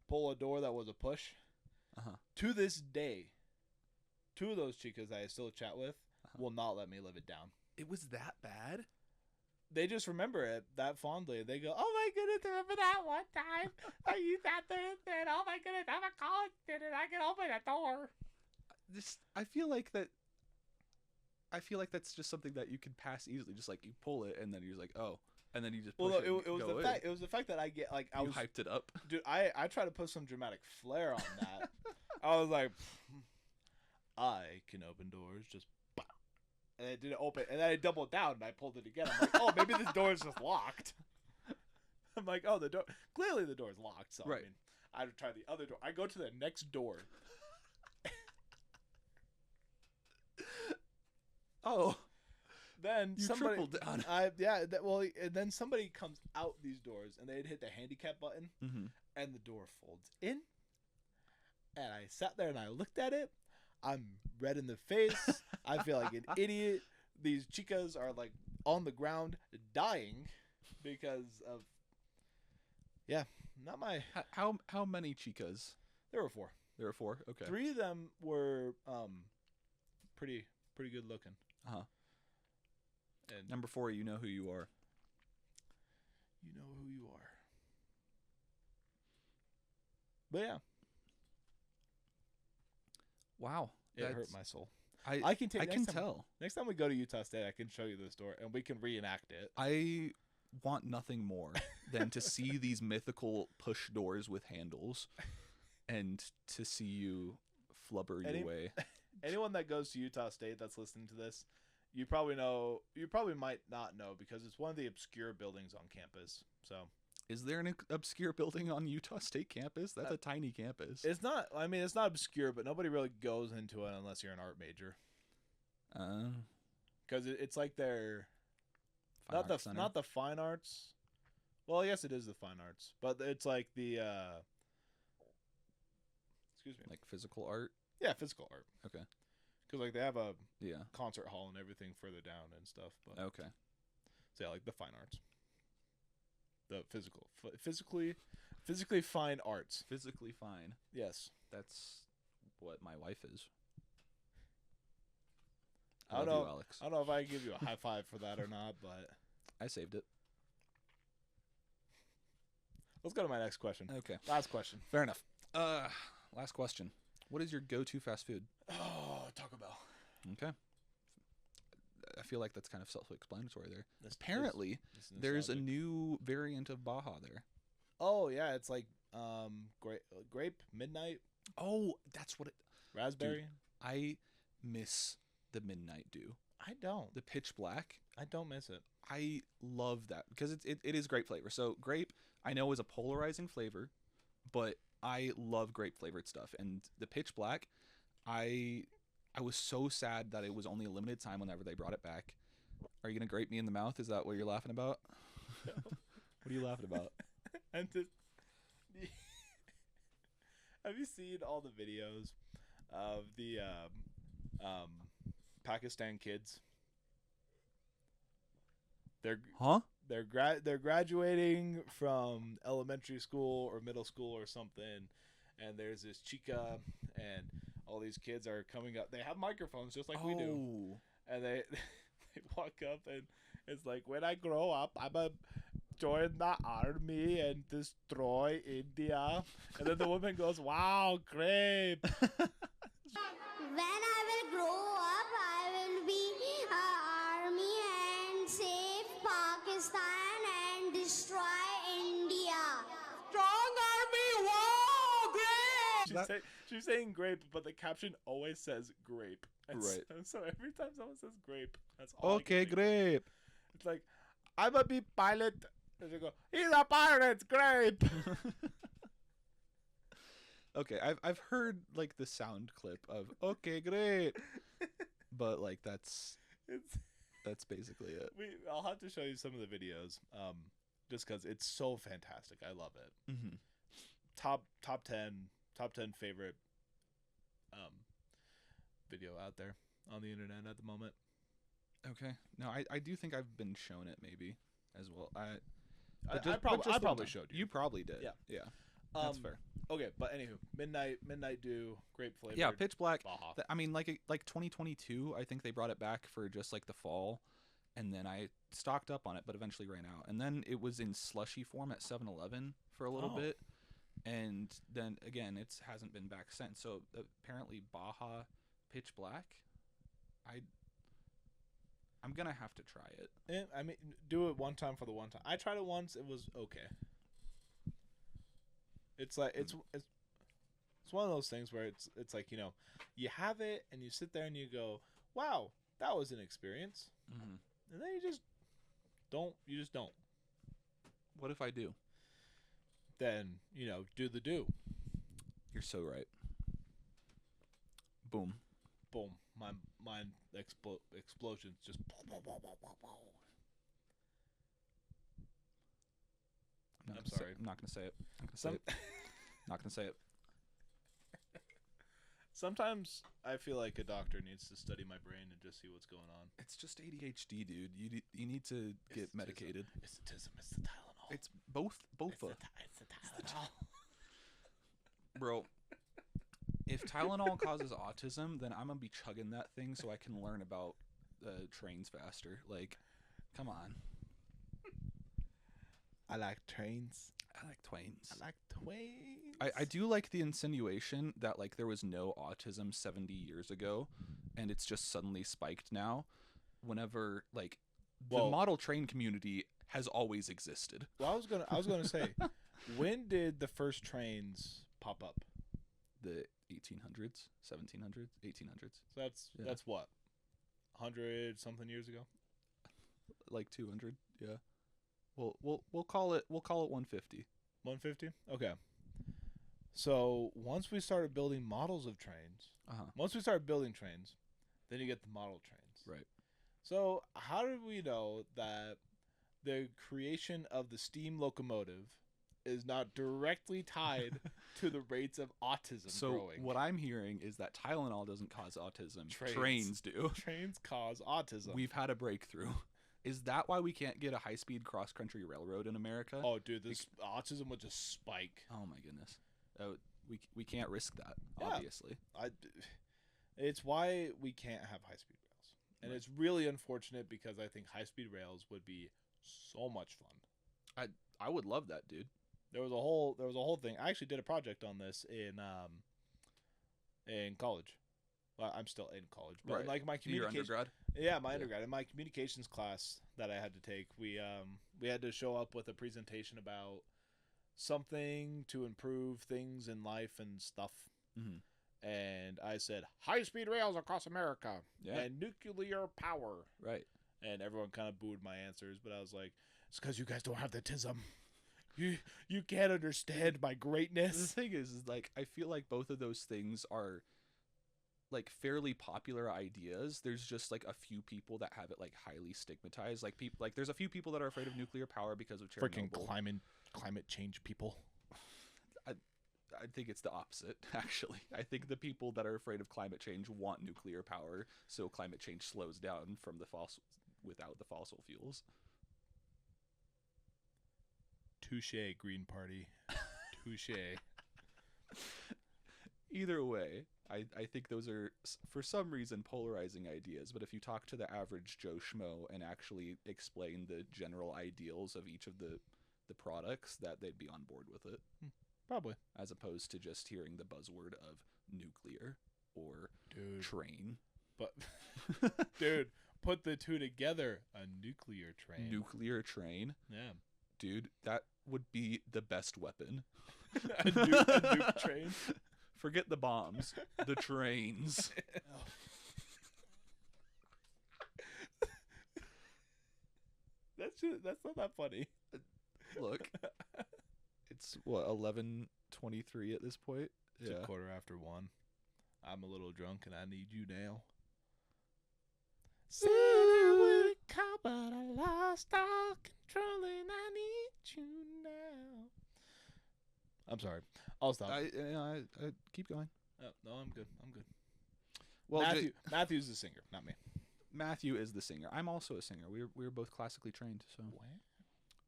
pull a door that was a push. Uh-huh. To this day, two of those chicas that I still chat with will not let me live it down. It was that bad? They just remember it that fondly. They go, "Oh my goodness, remember that one time you sat there and said, oh my goodness, I'm a college student, I can open a door." I feel like that's just something that you can pass easily. Just like you pull it and then you're just like, oh, and then you just push Well, it. it was and go the in. fact. It was the fact that I get like I You was hyped it up. Dude, I try to put some dramatic flair on that. I was like, I can open doors, just bow. And it didn't open. And then I doubled down and I pulled it again. I'm like, oh, maybe this door is just locked. I'm like, oh, the door. Clearly the door is locked. So, Right. I mean, I would try the other door. I go to the next door. Oh, Then you somebody. tripled down. And then somebody comes out these doors and they'd hit the handicap button Mm-hmm. and the door folds in. And I sat there and I looked at it. I'm red in the face. I feel like an idiot. These chicas are like on the ground dying because of not my. How many chicas? There were 4. There were 4. Okay. 3 of them were pretty good looking. Uh-huh. And Number 4, you know who you are. you know who you are. But yeah, Wow. it hurt That's- my soul. I I can take. I next can time- tell. Next time we go to Utah State, I can show you this door and we can reenact it. I want nothing more than to see these mythical push doors with handles and to see you flubber Any- your way. Anyone that goes to Utah State that's listening to this, you probably might not know because it's one of the obscure buildings on campus. So Is there an obscure building on Utah State campus? That's a tiny campus. it's not. I mean, it's not obscure, but nobody really goes into it unless you're an art major because it's like their Fine Arts Center. not the fine arts. Well, yes, it is the fine arts, but it's like the excuse me, like physical art. yeah, physical art. Okay. Because like they have a Yeah. concert hall and everything further down and stuff. But Okay. so yeah, like the fine arts, the physically fine arts. Physically fine. Yes. That's what my wife is. I don't love know. you, Alex. I don't know if I can give you a high five for that or not, but I saved it. let's go to my next question. Okay. Last question. Fair enough. Last question. What is your go-to fast food? Oh, Taco Bell. Okay. I feel like that's kind of self-explanatory there. This- Apparently, this there's a nostalgic. new variant of Baja there. Oh yeah, it's like grape midnight Oh, that's what it. raspberry. I miss the Midnight Dew. I don't. The pitch black. I don't miss it. I love that because it is great flavor. So grape, I know, is a polarizing flavor, but I love grape flavored stuff. And the pitch black, I was so sad that it was only a limited time whenever they brought it back. Are you gonna grape me in the mouth? Is that what you're laughing about? What are you laughing about? And just Have you seen all the videos of the um, Pakistan kids? They're Huh? they're graduating from elementary school or middle school or something, and there's this chica, and all these kids are coming up. They have microphones just like we do, and they they walk up, and it's like, when I grow up, I'm a join the army and destroy India. And then the woman goes, "Wow, great." When I will grow up, I will be army and save Pakistan and destroy India. Strong army, wow, great. She's saying grape, but the caption always says grape. And Right. So every time someone says grape, that's all. Okay, great. It's like, I'm a be pilot. And they go, he's a pirate, grape. Okay, I've heard like the sound clip of okay, great, but like that's basically it. I'll have to show you some of the videos, just because it's so fantastic. I love it. Mm-hmm. Top 10 favorite video out there on the internet at the moment. Okay, no, I do think I've been shown it maybe as well. I but just probably the one. showed you. You probably did. Yeah. Yeah. That's fair. Okay, but anywho, Midnight Dew, grape flavor. Yeah, Pitch Black. Baja. I mean, like 2022, I think they brought it back for just like the fall, and then I stocked up on it, but eventually ran out. And then it was in slushy form at 7-Eleven for a little Oh. bit, and then again, it hasn't been back since. So apparently, Baja Pitch Black, I'm gonna have to try it. I mean, do it one time for the one time. I tried it once. It was okay. It's like it's one of those things where it's like, you have it and you sit there and you go, wow, that was an experience, Mm-hmm. and then you just don't. What if I do? Then do the do. You're so right. Boom. Boom. My mind explosions just. I'm sorry. I'm not gonna say it. Not gonna say it. Sometimes I feel like a doctor needs to study my brain and just see what's going on. It's just ADHD, dude. You need to get It's medicated. It's the tism. It's the Tylenol. It's both. It's the Tylenol. Bro, if Tylenol causes autism, then I'm gonna be chugging that thing so I can learn about trains faster. Like, come on. I like trains. I like twains. I like twains. I do like the insinuation that like there was no autism 70 years ago, and it's just suddenly spiked now. Whenever like the Well- model train community has always existed. Well, I was gonna say, when did the first trains pop up? The 1800s, 1700s, 1800s, So Yeah. that's what, 100 something years ago. like 200. Yeah. We'll call it 150. 150. Okay. So once we started building models of trains, once we started building trains, then you get the model trains. Right. So how did we know that the creation of the steam locomotive is not directly tied to the rates of autism So growing? what I'm hearing is that Tylenol doesn't cause autism. Trains. Trains do. Trains cause autism. We've had a breakthrough. Is that why we can't get a high-speed cross-country railroad in America? Oh, dude, this autism would just spike. Oh my goodness. We can't risk that, Yeah. obviously. It's why we can't have high-speed rails, and Right. it's really unfortunate because I think high-speed rails would be so much fun. I would love that, dude. There was a whole thing. I actually did a project on this in college. Well, I'm still in college, but Right. like my Your communication. undergrad? Yeah, my Yeah. undergrad. In my communications class that I had to take, we had to show up with a presentation about something to improve things in life and stuff. Mm-hmm. And I said high-speed rails across America Yeah. and nuclear power. Right. And everyone kind of booed my answers, but I was like, it's because you guys don't have the tism. You can't understand my The greatness. thing is like I feel like both of those things are like fairly popular ideas. There's just like a few people that have it like highly stigmatized. Like people like there's a few people that are afraid of nuclear power because of Freaking Chernobyl. climate change people. I think it's the opposite, actually. I think the people that are afraid of climate change want nuclear power, so climate change slows down from the without the fossil fuels. Touche, Green Party. Touche. Either way, I think those are, for some reason, polarizing ideas. But if you talk to the average Joe Schmo and actually explain the general ideals of each of the products, that they'd be on board with it. Probably. As opposed to just hearing the buzzword of nuclear or train. But, dude, put the two together. A nuclear train. Nuclear train? Yeah. Dude, that would be the best weapon. a nuke train? Forget the bombs. The trains. That's not that funny. Look. It's, what, 11:23 at this point? It's a 1:15. I'm a little drunk and I need you now. Said I wouldn't call, but I lost all control and I need you now. I'm sorry. I'll stop. I keep going. Oh, no, I'm good. I'm good. Well, Matthew's the singer, not me. Matthew is the singer. I'm also a singer. We were both classically trained. So,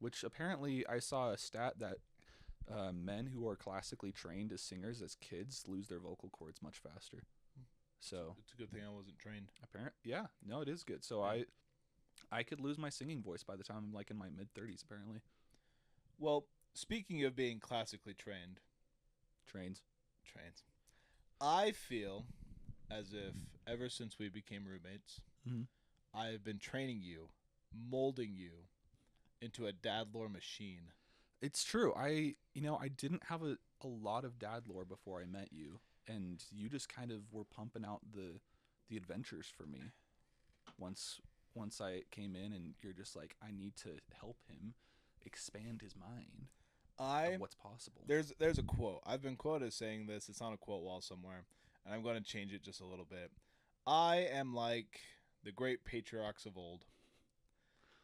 which apparently I saw a stat that men who are classically trained as singers as kids lose their vocal cords much faster. So it's a good thing I wasn't trained. Yeah, no, it is good. So I could lose my singing voice by the time I'm like in my mid-30s. Apparently. Well, speaking of being classically trained, trains. I feel as if ever since we became roommates, mm-hmm. I have been training you, molding you into a dad lore machine. It's true. I didn't have a lot of dad lore before I met you, and you just kind of were pumping out the adventures for me. Once I came in, and you're just like, I need to help him expand his mind of what's possible. There's a quote. I've been quoted as saying this. It's on a quote wall somewhere, and I'm going to change it just a little bit. I am like the great patriarchs of old,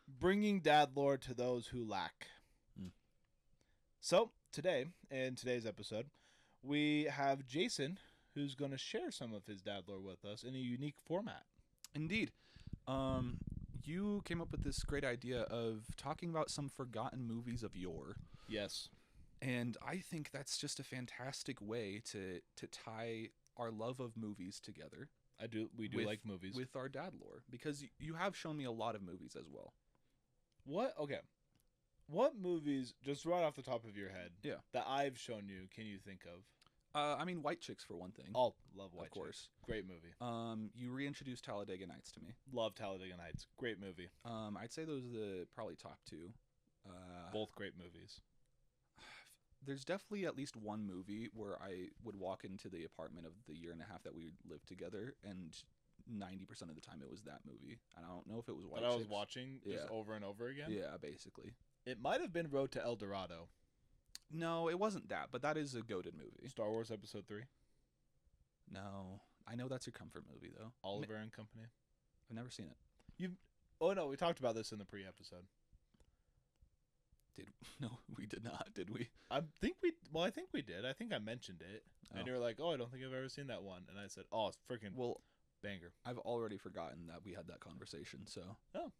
bringing dad lore to those who lack. So, today, in today's episode, we have Jason, who's going to share some of his dad lore with us in a unique format. Indeed. You came up with this great idea of talking about some forgotten movies of yore. Yes. And I think that's just a fantastic way to tie our love of movies together. We do like movies. With our dad lore. Because you have shown me a lot of movies as well. What? Okay. What movies, just right off the top of your head, that I've shown you, can you think of? I mean, White Chicks for one thing. Oh, love White Chicks. Of course. Great movie. You reintroduced Talladega Nights to me. Love Talladega Nights. Great movie. I'd say those are the probably top two. Both great movies. There's definitely at least one movie where I would walk into the apartment of the year and a half that we lived together, and 90% of the time it was that movie. And I don't know if it was White Chicks. That I was watching just over and over again? Yeah, basically. It might have been Road to El Dorado. No, it wasn't that, but that is a goated movie. Star Wars Episode 3? No. I know that's your comfort movie, though. Oliver and Company? I've never seen it. Oh, no, we talked about this in the pre-episode. No, we did not, did we? I think we did. I think I mentioned it. And you were like, oh, I don't think I've ever seen that one. And I said, oh, it's freaking banger. I've already forgotten that we had that conversation, so. Oh.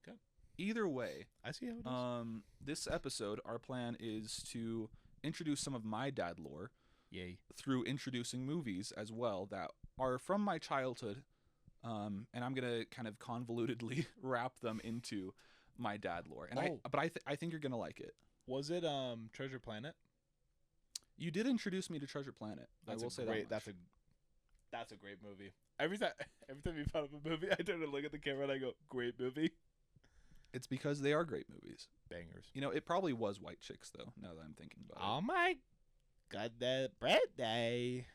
Okay. Either way, I see how it is. This episode, our plan is to introduce some of my dad lore. Yay. Through introducing movies as well that are from my childhood. And I'm going to kind of convolutedly wrap them into my dad lore. And I think you're going to like it. Was it Treasure Planet? You did introduce me to Treasure Planet. I will say that. That's a great movie. Every time you put up a movie, I turn to look at the camera and I go, great movie. It's because they are great movies. Bangers. You know, it probably was White Chicks, though, now that I'm thinking about it. Oh, my God, that birthday.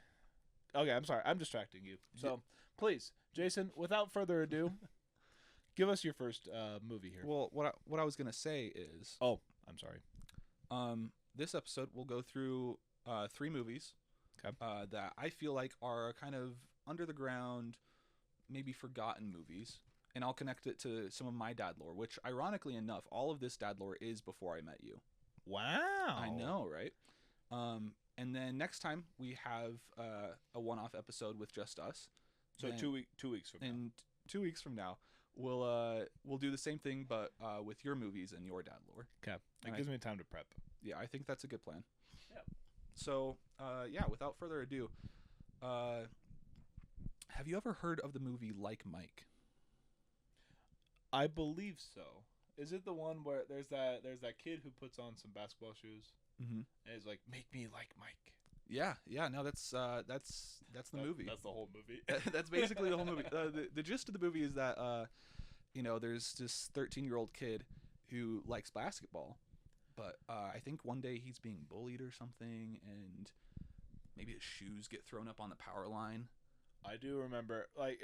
Okay, I'm sorry. I'm distracting you. So, please, Jason, without further ado, give us your first movie here. Well, what I was going to say is... Oh, I'm sorry. This episode, we'll go through 3 movies that I feel like are kind of under the ground, maybe forgotten movies. And I'll connect it to some of my dad lore, which, ironically enough, all of this dad lore is before I met you. Wow. I know, right? And then next time we have a one-off episode with just us. So And- 2 weeks from now. And 2 weeks from now, we'll do the same thing, but with your movies and your dad lore. Okay. That And gives me time to prep. Yeah, I think that's a good plan. Yeah. So, without further ado, have you ever heard of the movie Like Mike? I believe so. Is it the one where there's that kid who puts on some basketball shoes Mm-hmm. and is like, "Make me like Mike"? Yeah. No, that's the movie. That's the whole movie. That's basically the whole movie. The gist of the movie is that there's this 13-year-old kid who likes basketball, but I think one day he's being bullied or something, and maybe his shoes get thrown up on the power line. I do remember, like,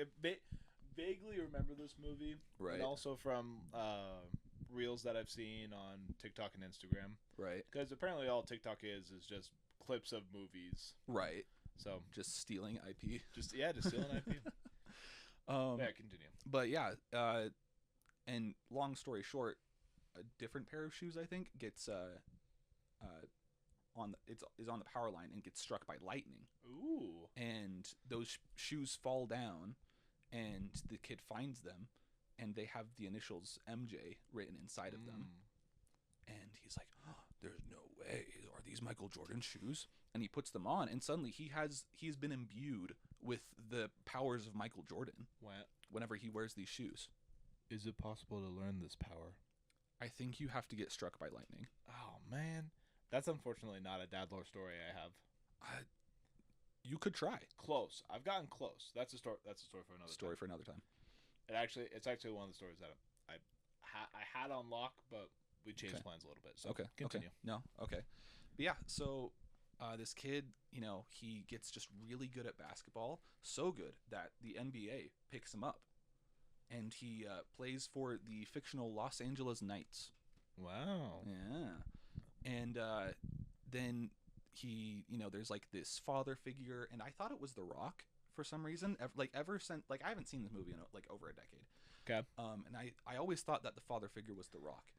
vaguely remember this movie, Right. and also from reels that I've seen on TikTok and Instagram. Right. Because apparently all TikTok is just clips of movies. Right. So Just stealing IP. just stealing IP. Yeah, continue. But yeah, and long story short, a different pair of shoes I think gets is on the power line and gets struck by lightning, Ooh. and those shoes fall down, and the kid finds them, and they have the initials MJ written inside of them, and he's like, oh, "There's no way, are these Michael Jordan shoes?" And he puts them on, and suddenly he's been imbued with the powers of Michael Jordan What? whenever he wears these shoes. Is it possible to learn this power? I think you have to get struck by lightning. Oh man, that's unfortunately not a dad lore story I have. You could try. Close. I've gotten close. That's a story. That's a story for another Story time. for another time. It's actually one of the stories that I had on lock, but we changed Okay. plans a little bit. So Okay. continue. Okay. No. Okay. But yeah. So this kid, he gets just really good at basketball, so good that the NBA picks him up, and he plays for the fictional Los Angeles Knights. Wow. Yeah. And then he, there's like this father figure, and I thought it was The Rock for some reason. Ever since, I haven't seen this movie in over a decade. Okay. And I always thought that the father figure was The Rock.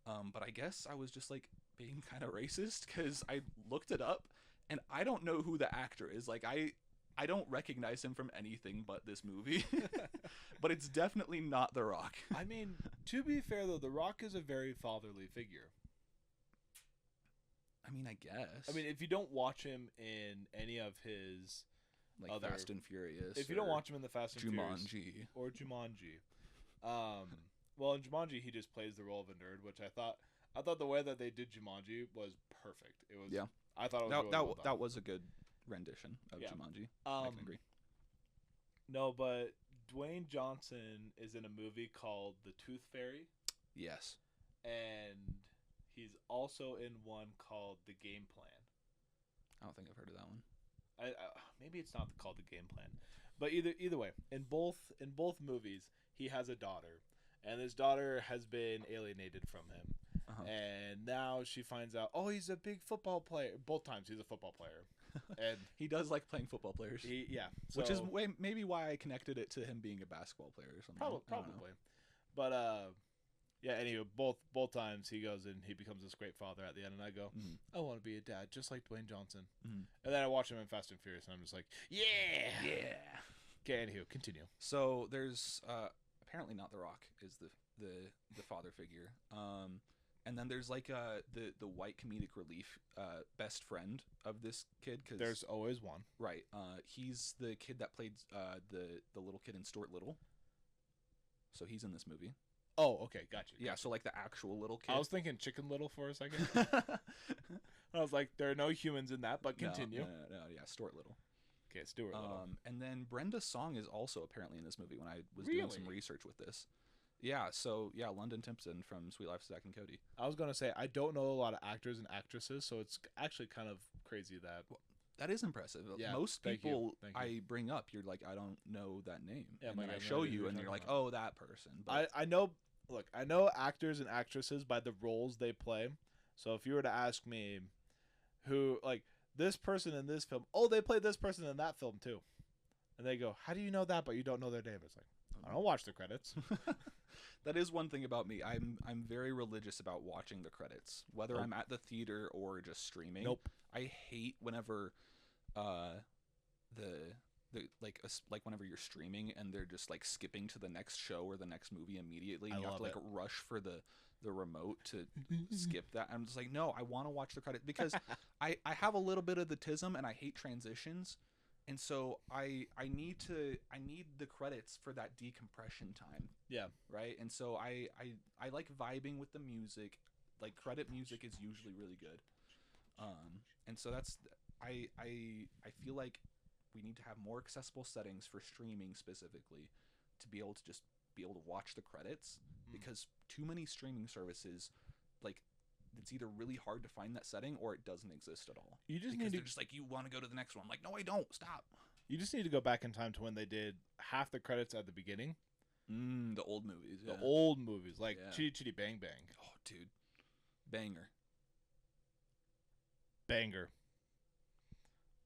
But I guess I was just like being kind of racist because I looked it up, and I don't know who the actor is. I don't recognize him from anything but this movie. But it's definitely not The Rock. I mean, to be fair though, The Rock is a very fatherly figure. I mean, I guess. I mean, if you don't watch him in any of his, like other- Fast and Furious. if you don't or watch him in the Fast and Furious Jumanji. or Jumanji, well, in Jumanji he just plays the role of a nerd, which I thought the way that they did Jumanji was perfect. It was. Yeah. I thought it was That, really that, well done. that was a good rendition of Yeah. Jumanji. I Um, can agree. No, but Dwayne Johnson is in a movie called The Tooth Fairy, Yes. and he's also in one called The Game Plan. I don't think I've heard of that one. Maybe it's not called The Game Plan, but either way, in both movies, he has a daughter, and his daughter has been alienated from him, Uh-huh. and now she finds out, oh, he's a big football player. Both times he's a football player, and He does like playing football players. which Which is maybe why I connected it to him being a basketball player or something. I don't know. probably, but yeah. Anyway, both times he goes and he becomes this great father at the end, and I go, Mhm. I want to be a dad just like Dwayne Johnson. Mhm. And then I watch him in Fast and Furious, and I'm just like, yeah. Yeah. Okay, anywho, continue. So there's apparently not The Rock is the father figure. And then there's like the white comedic relief best friend of this kid, because There's always one. right. He's the kid that played the little kid in Stuart Little. So he's in this movie. Oh, okay, gotcha. Yeah. So like the actual little kid. I was thinking Chicken Little for a second. I was like, there are no humans in that, but continue. No, yeah, Stuart Little. Okay, Stuart Little. And then Brenda Song is also apparently in this movie when I was doing some Really? research with this. Yeah, so yeah, London Timpson from Sweet Life of Zack and Cody. I was gonna say I don't know a lot of actors and actresses, so it's actually kind of crazy that. That is impressive. Yeah, Most thank you, people thank you. I bring up, you're like, I don't know that name. Yeah, and I'm then like, I I have no show idea who you, you're and you're talking like, about. oh, that person. But I know. Look, I know actors and actresses by the roles they play. So if you were to ask me, who like this person in this film? Oh, they played this person in that film too. And they go, how do you know that, but you don't know their name? It's like, I don't watch the credits. That is one thing about me. I'm very religious about watching the credits, whether Nope. I'm at the theater or just streaming. Nope. I hate whenever the like whenever you're streaming and they're just like skipping to the next show or the next movie immediately, and I you have to love like rush for the remote to skip that. I'm just like, no, I want to watch the credits because I have a little bit of the tism and I hate transitions. And so I need the credits for that decompression time, Yeah. right? And so I like vibing with the music. Like credit music is usually really good. And so that's I feel like we need to have more accessible settings for streaming specifically to be able to just be able to watch the credits, because too many streaming services, like, it's either really hard to find that setting or it doesn't exist at all. You just Because need they're to just like, you want to go to the next one. I'm like, no, I don't. Stop. you just need to go back in time to when they did half the credits at the beginning. The old movies. Yeah. The old movies like Yeah. Chitty Chitty Bang Bang. Oh, dude. Banger. Banger.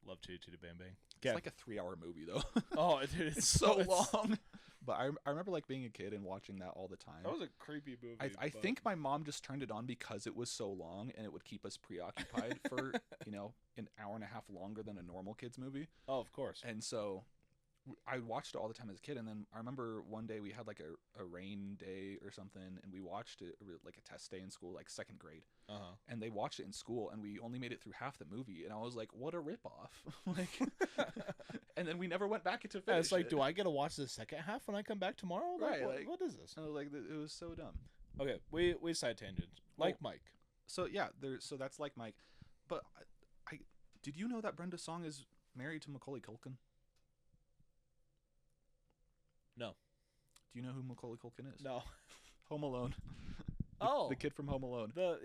Love Chitty Chitty Bang Bang. It's like a 3-hour movie, though. Oh, dude, It's so long. But I remember like being a kid and watching that all the time. That was a creepy movie. I think my mom just turned it on because it was so long and it would keep us preoccupied for, an hour and a half longer than a normal kid's movie. Oh, of course. And so I watched it all the time as a kid. And then I remember one day we had like a rain day or something, and we watched it like a test day in school, like second grade. Uh-huh. And they watched it in school, and we only made it through half the movie. And I was like, what a ripoff. Like, and then we never went back into finish Yeah, it's like, it. do I get to watch the second half when I come back tomorrow? Like, Right, what, like- what is this? I was like, it was so dumb. Okay, we side tangent. Like Mike. So yeah, so that's like Mike. But I did you know that Brenda Song is married to Macaulay Culkin? No. Do you know who Macaulay Culkin is? No. Home Alone. Oh. The kid from Home Alone. The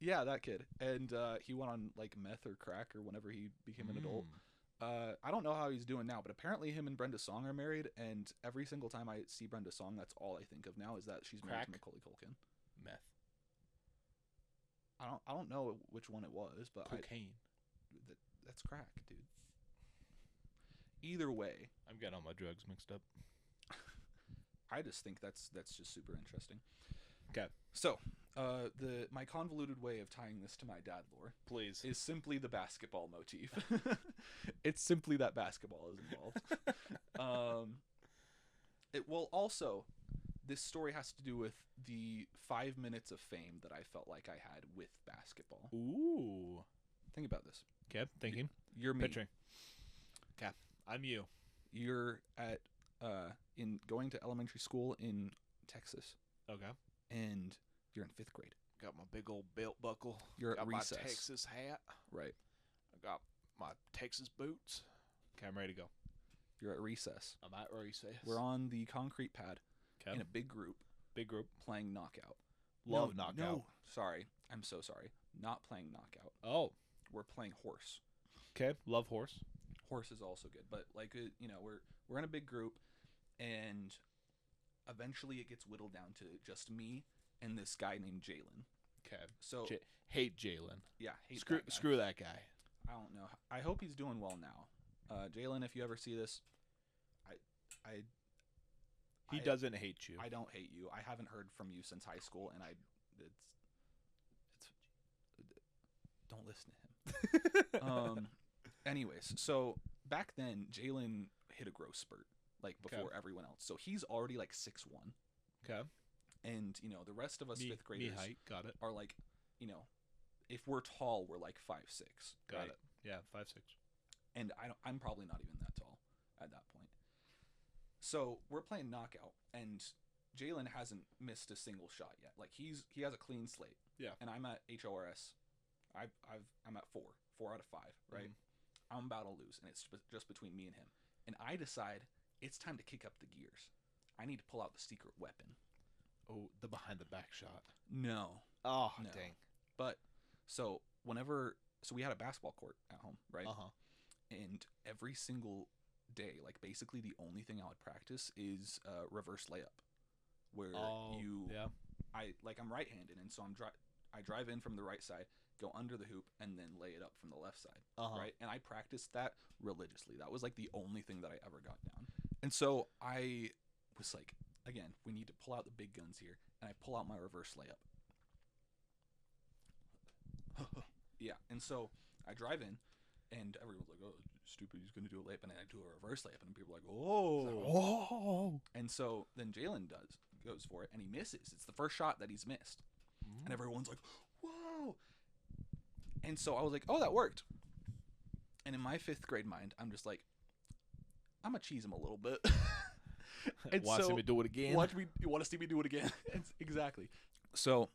Yeah, that kid. And he went on like meth or crack or whenever he became an adult. I don't know how he's doing now, but apparently him and Brenda Song are married, and every single time I see Brenda Song, that's all I think of now is that she's married to Crack? Macaulay Culkin. meth. I don't know which one it was, but Cocaine. that's crack, dude. Either way, I'm getting all my drugs mixed up. I just think that's just super interesting. Okay. So, my convoluted way of tying this to my dad lore Please. is simply the basketball motif. It's simply that basketball is involved. It will also, this story has to do with the 5 minutes of fame that I felt like I had with basketball. Ooh. Think about this. Okay, thinking. You're me. Picturing. Okay, I'm you. You're at in going to elementary school in Texas, Okay. and you're in 5th grade. Got my big old belt buckle. You're at got recess. my Texas hat. Right. I got my Texas boots. Okay, I'm ready to go. You're at recess. I'm at recess. We're on the concrete pad Okay. in a big group Big group. playing knockout. Love No, knockout. No, sorry. I'm so sorry. Not playing knockout. Oh. We're playing horse. Okay. Love horse. Horse is also good, but like we're in a big group, and eventually it gets whittled down to just me and this guy named Jalen. Okay. So Hate Jalen. yeah, hate Screw that guy. screw that guy. I don't know. I hope he's doing well now. Jalen, if you ever see this, He I- doesn't hate you. I don't hate you. I haven't heard from you since high school, and it's don't listen to him. Anyways, so back then Jalen hit a growth spurt like before everyone else. So he's already like 6'1", Okay. and the rest of us fifth graders height. Got it. are like, if we're tall, we're like 5'6". Got right? it. Yeah, 5'6". And I'm probably not even that tall at that point. So we're playing knockout, and Jalen hasn't missed a single shot yet. Like he has a clean slate. Yeah. And I'm at HORS. I'm at 4 out of 5. Right. I'm about to lose, and it's just between me and him. And I decide it's time to kick up the gears. I need to pull out the secret weapon. Oh, the behind the back shot. No. Oh, No. dang. But so we had a basketball court at home, right? Uh-huh. And every single day, like basically the only thing I would practice is reverse layup, where Yeah. I'm right-handed, and so I drive in from the right side, go under the hoop, and then lay it up from the left side, Uh-huh. right? And I practiced that religiously. That was like the only thing that I ever got down. And so I was like, again, we need to pull out the big guns here, and I pull out my reverse layup. Yeah, and so I drive in, and everyone's like, "Oh, stupid! He's gonna do a layup," and then I do a reverse layup, and people are like, "Oh, Oh. And so then Jalen goes for it, and he misses. It's the first shot that he's missed, and everyone's like, "Whoa!" And so I was like, "Oh, that worked." And in my 5th grade mind, I'm just like, I'm gonna cheese him a little bit. And Want to see me do it again? You want to see me do it again? Exactly. So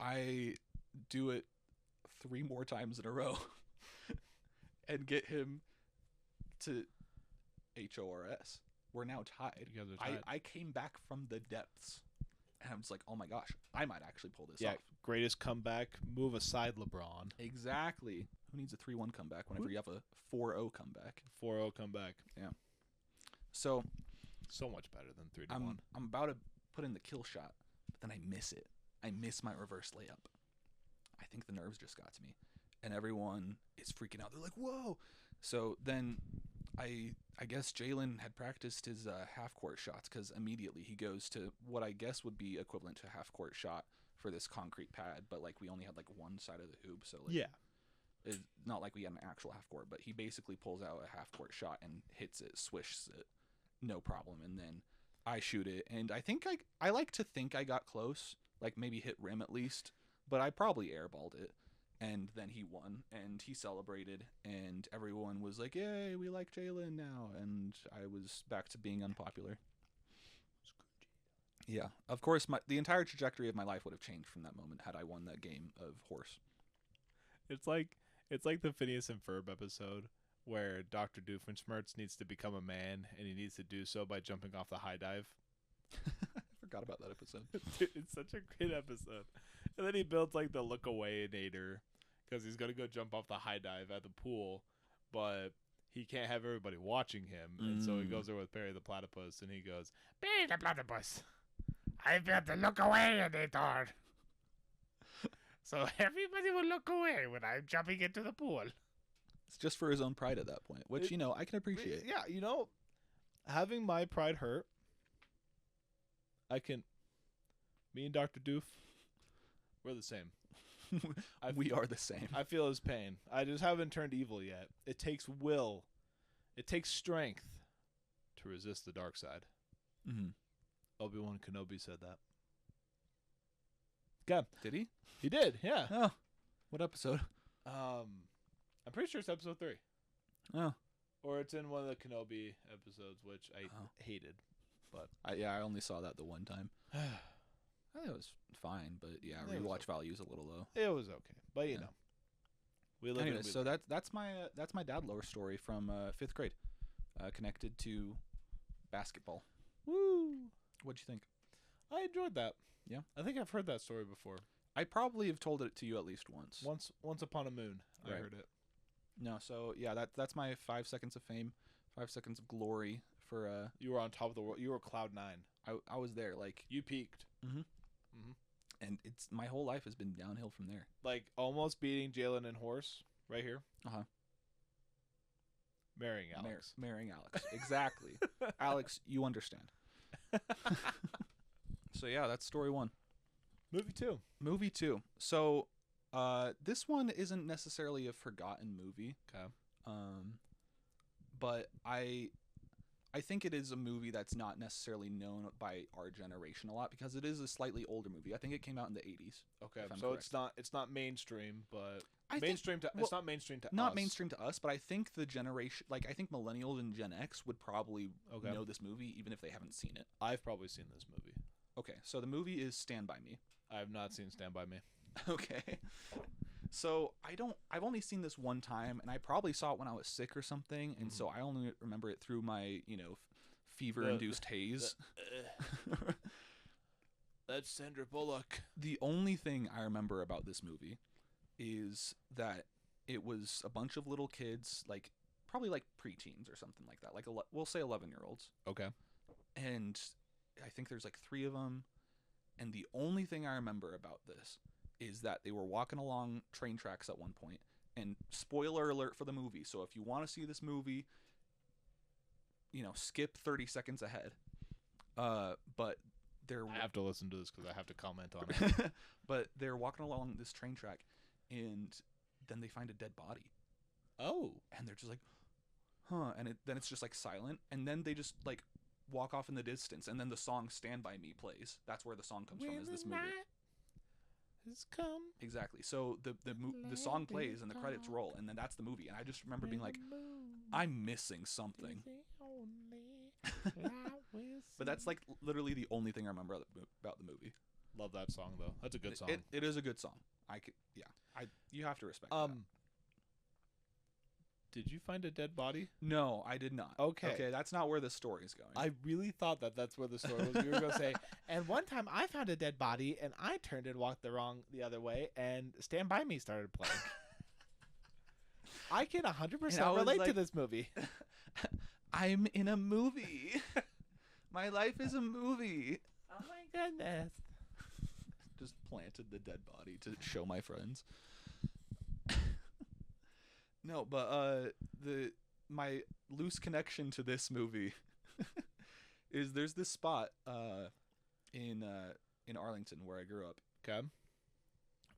I do it 3 more times in a row and get him to HORS. We're now tied. You guys are tied. I came back from the depths, and I'm just like, oh my gosh, I might actually pull this Yeah, off. greatest comeback move aside, LeBron. Exactly. Who needs a 3-1 comeback whenever you have a 4-0 comeback? 4-0 comeback. So So much better than 3-1. I'm about to put in the kill shot, but then I miss it. I miss my reverse layup. I think the nerves just got to me, and everyone is freaking out. They're like, "Whoa!" So then I guess Jalen had practiced his half-court shots, because immediately he goes to what I guess would be equivalent to a half-court shot for this concrete pad, but like we only had like one side of the hoop, so like Yeah. it's not like we had an actual half-court, but he basically pulls out a half-court shot and hits it, swishes it, no problem, and then I shoot it, and I think I like to think I got close, like maybe hit rim at least, but I probably airballed it. And then he won, and he celebrated, and everyone was like, "Yay, we like Jalen now," and I was back to being unpopular. Yeah, of course, the entire trajectory of my life would have changed from that moment had I won that game of horse. It's like the Phineas and Ferb episode where Dr. Doofenshmirtz needs to become a man, and he needs to do so by jumping off the high dive. I forgot about that episode. Dude, it's such a great episode. And then he builds like the look away-nator because he's going to go jump off the high dive at the pool, but he can't have everybody watching him. And so he goes there with Perry the Platypus, and he goes, "Perry the Platypus, I built the look away-nator. So everybody will look away when I'm jumping into the pool." It's just for his own pride at that point, which, I can appreciate. Yeah, having my pride hurt, me and Dr. Doof, we're the same. We are the same. I feel his pain. I just haven't turned evil yet. It takes will. It takes strength to resist the dark side. Mm-hmm. Obi-Wan Kenobi said that. Okay. Did he? He did, yeah. Oh, what episode? I'm pretty sure it's episode 3. Oh, Or it's in one of the Kenobi episodes, which I hated. But I only saw that the one time. I think it was fine, but yeah, It was rewatch okay. value is a little low. it was okay. But Yeah. we live Anyway, in so that's my dad lore story from 5th grade, connected to basketball. Woo! What'd you think? I enjoyed that. Yeah? I think I've heard that story before. I probably have told it to you at least once. Once upon a moon, I Right. heard it. No, so yeah, that's my 5 seconds of fame, 5 seconds of glory for You were on top of the world. You were cloud 9. I was there, like, You peaked. and it's my whole life has been downhill from there. Like almost beating Jalen and Horse right here. Uh-huh. Marrying Alex. Marrying Alex. Exactly. Alex, you understand. So yeah, that's story 1. Movie 2. Movie 2. So this one isn't necessarily a forgotten movie. Okay. But I think it is a movie that's not necessarily known by our generation a lot, because it is a slightly older movie. I think it came out in the 80s. Okay. if I'm So correct. it's not mainstream, but I think- mainstream to well, it's not mainstream to Not us. mainstream to us, but I think the generation, like I think millennials and Gen X would probably Okay. know this movie even if they haven't seen it. I've probably seen this movie. Okay, so the movie is Stand By Me. I have not seen Stand By Me. Okay. So I've only seen this one time, and I probably saw it when I was sick or something, and so I only remember it through my, fever-induced haze. That's Sandra Bullock. The only thing I remember about this movie is that it was a bunch of little kids, like probably like preteens or something like that, like we'll say 11-year-olds, Okay. and I think there's like 3 of them, and the only thing I remember about this is that they were walking along train tracks at one point, and spoiler alert for the movie, so if you want to see this movie, skip 30 seconds ahead. But they're I have to listen to this because I have to comment on it. but they're walking along this train track, and then they find a dead body, Oh. and they're just like, huh, and then it's just like silent, and then they just like walk off in the distance, and then the song "Stand by Me" plays. That's where the song comes from. Is this movie? Has come. Exactly. So the song plays and the credits roll, and then that's the movie. And I just remember being like, I'm missing something. But that's like literally the only thing I remember about the movie. Love that song though. That's a good song. It is a good song. You have to respect that. Did you find a dead body? No, I did not. Okay. That's not where the story is going. I really thought that's where the story was. You were going to say, and one time I found a dead body and I turned and walked the other way and Stand By Me started playing. I can 100% relate to this movie. I'm in a movie. My life is a movie. Oh my goodness. Just planted the dead body to show my friends. No, but my loose connection to this movie is there's this spot in Arlington where I grew up. Okay.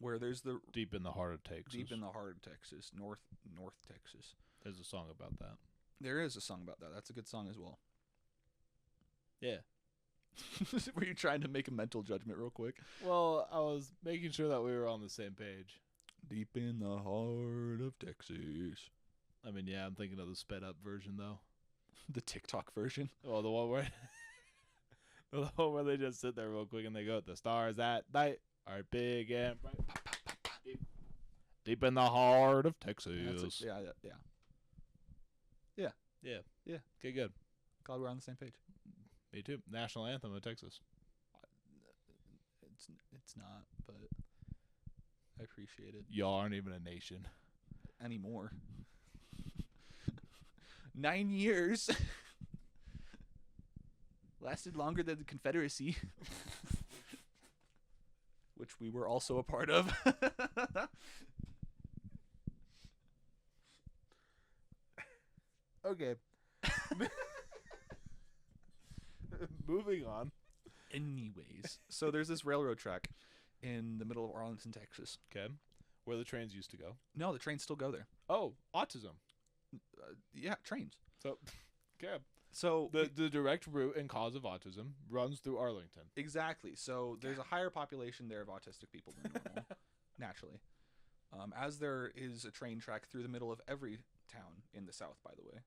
Where there's the Deep in the heart of Texas. Deep in the heart of Texas, North Texas. There's a song about that. There is a song about that. That's a good song as well. Yeah. Were you trying to make a mental judgment real quick? Well, I was making sure that we were on the same page. Deep in the heart of Texas. I mean, yeah, I'm thinking of the sped up version though. The TikTok version. Oh, the one where the one where they just sit there real quick and they go, "The stars at night are big and bright." Deep in the heart of Texas. Yeah. Okay, good. Glad we're on the same page. Me too. National anthem of Texas. It's not, but I appreciate it. Y'all aren't even a nation anymore. 9 years. Lasted longer than the Confederacy. Which we were also a part of. Okay. Moving on. Anyways, so there's this railroad track in the middle of Arlington, Texas. Okay. Where the trains used to go. No, the trains still go there. Oh, autism. Yeah, trains. So, okay. So the direct route and cause of autism runs through Arlington. Exactly. So there's a higher population there of autistic people than normal, naturally. As there is a train track through the middle of every town in the South, by the way.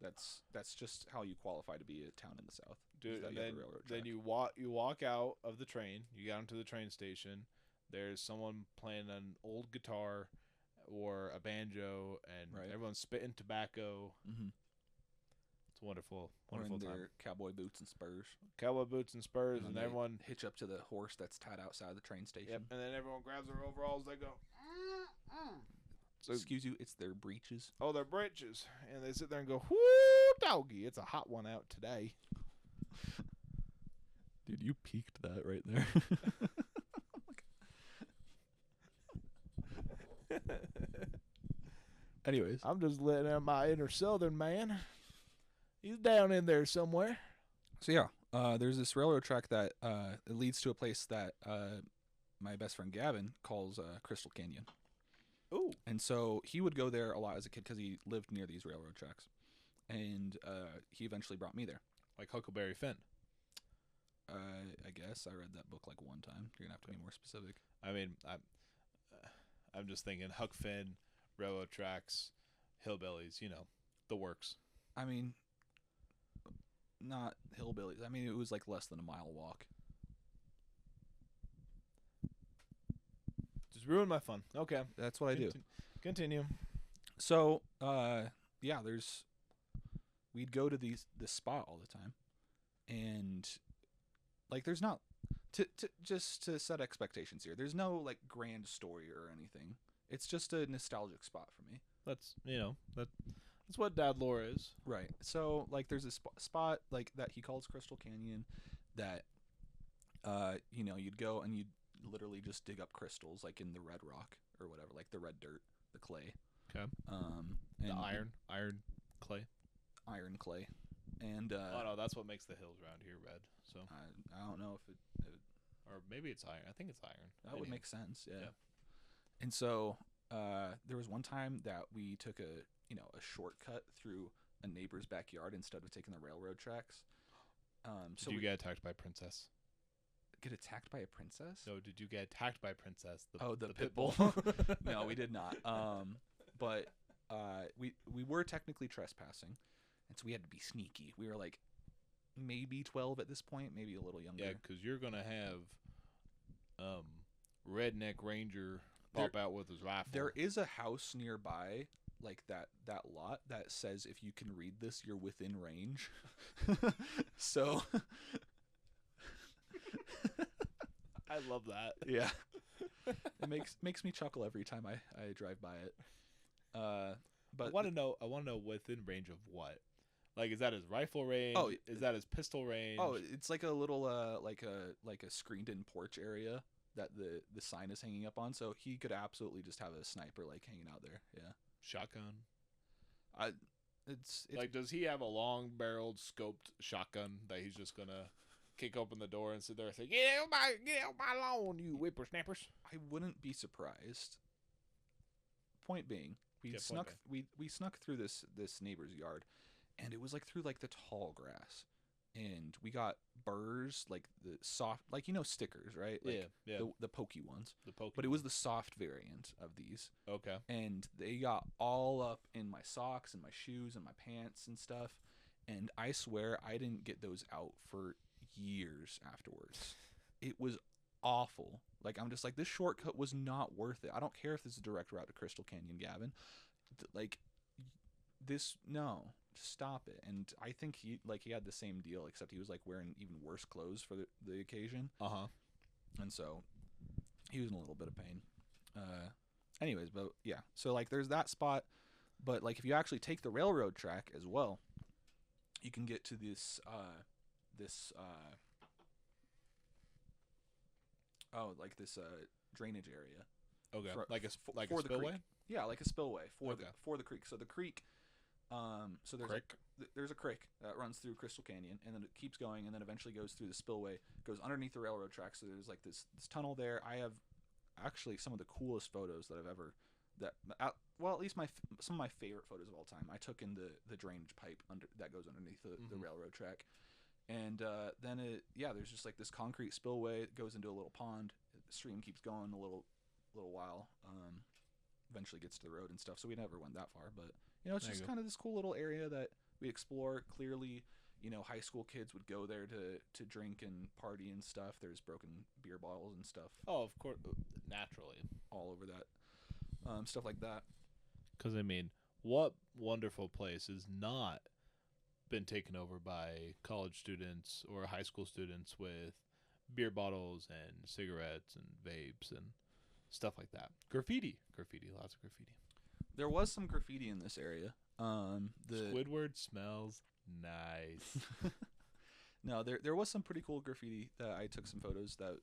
That's just how you qualify to be a town in the South. Dude, and then you walk out of the train, you get onto the train station, there's someone playing an old guitar or a banjo, and everyone's spitting tobacco. Mm-hmm. It's a wonderful in time. Their cowboy boots and spurs. Cowboy boots and spurs, and everyone hitch up to the horse that's tied outside the train station. Yep, and then everyone grabs their overalls, they go. So, excuse you, it's their breeches. Oh, their breeches. And they sit there and go, whoo, doggy, it's a hot one out today. Dude, you peaked that right there. Anyways. I'm just letting out my inner Southern man. He's down in there somewhere. So, yeah, there's this railroad track that it leads to a place that my best friend Gavin calls Crystal Canyon. Ooh. And so he would go there a lot as a kid because he lived near these railroad tracks. And he eventually brought me there. Like Huckleberry Finn. I guess I read that book like one time. You're going to have to be more specific. I mean, I'm just thinking Huck Finn, railroad tracks, hillbillies, the works. I mean, not hillbillies. I mean, it was like less than a mile walk. Just ruin my fun. Okay. That's what I do. Continue. So, yeah, we'd go to this spot all the time. And like there's not just to set expectations here. There's no like grand story or anything. It's just a nostalgic spot for me. That's that's what Dad Lore is. Right. So like there's a spot like that he calls Crystal Canyon that you'd go and you'd literally just dig up crystals like in the red rock or whatever, like the red dirt, the clay. Okay. And the iron clay. Iron clay. And Oh no, that's what makes the hills around here red. So, I don't know if it or maybe it's iron. I think it's iron. that would make sense. Yeah. Yeah. And so there was one time that we took a shortcut through a neighbor's backyard instead of taking the railroad tracks. So Did you we get attacked by Princess? get attacked by a princess? No, did you get attacked by Princess? The pit bull. No, we did not. But we were technically trespassing, and so we had to be sneaky. We were like maybe 12 at this point, maybe a little younger. Yeah, because you're gonna have redneck ranger pop out with his rifle. There is a house nearby, like that lot that says if you can read this, you're within range. So I love that. yeah, it makes me chuckle every time I drive by it. But I want to know within range of what? Like, is that his rifle range? Oh, is that his pistol range? oh, it's like a little like a screened in porch area that the sign is hanging up on. So he could absolutely just have a sniper like hanging out there. Yeah, shotgun. It's Like, does he have a long-barreled, scoped shotgun that he's just gonna kick open the door and sit there and say, "Get out my lawn, you whippersnappers"? I wouldn't be surprised. Point being, we Yeah, point snuck we snuck through this neighbor's yard, and it was like through like the tall grass, and we got burrs, like the soft, like stickers, right? Like yeah. the pokey ones. The poke. But it was the soft variant of these, okay. and they got all up in my socks and my shoes and my pants and stuff. And I swear I didn't get those out for years afterwards. It was awful. Like, I'm just like, this shortcut was not worth it. I don't care if this is a direct route to Crystal Canyon, Gavin. Like, this, no, just stop it. And I think he had the same deal, except he was like wearing even worse clothes for the occasion. And so he was in a little bit of pain. Anyways, but yeah, so like there's that spot, but like if you actually take the railroad track as well, you can get to this drainage area. Okay. For- like a for the spillway. creek. Yeah, like a spillway for Okay. the creek. So the creek, so there's Crick. there's a creek that runs through Crystal Canyon, and then it keeps going, and then eventually goes through the spillway, goes underneath the railroad tracks. So there's like this tunnel there. I have actually some of the coolest photos that I've ever at least some of my favorite photos of all time I took in the drainage pipe that goes underneath the railroad track. And then there's just like this concrete spillway. It goes into a little pond. The stream keeps going a little while. Eventually gets to the road and stuff. So we never went that far, but it's There you just go. kind of this cool little area that we explore. Clearly, high school kids would go there to drink and party and stuff. There's broken beer bottles and stuff Oh, of course, naturally. all over that. Stuff like that. Because I mean, what wonderful place has not been taken over by college students or high school students with beer bottles and cigarettes and vapes and stuff like that? Graffiti, lots of graffiti. There was some graffiti in this area. The Squidward smells nice. No, there was some pretty cool graffiti that I took some photos that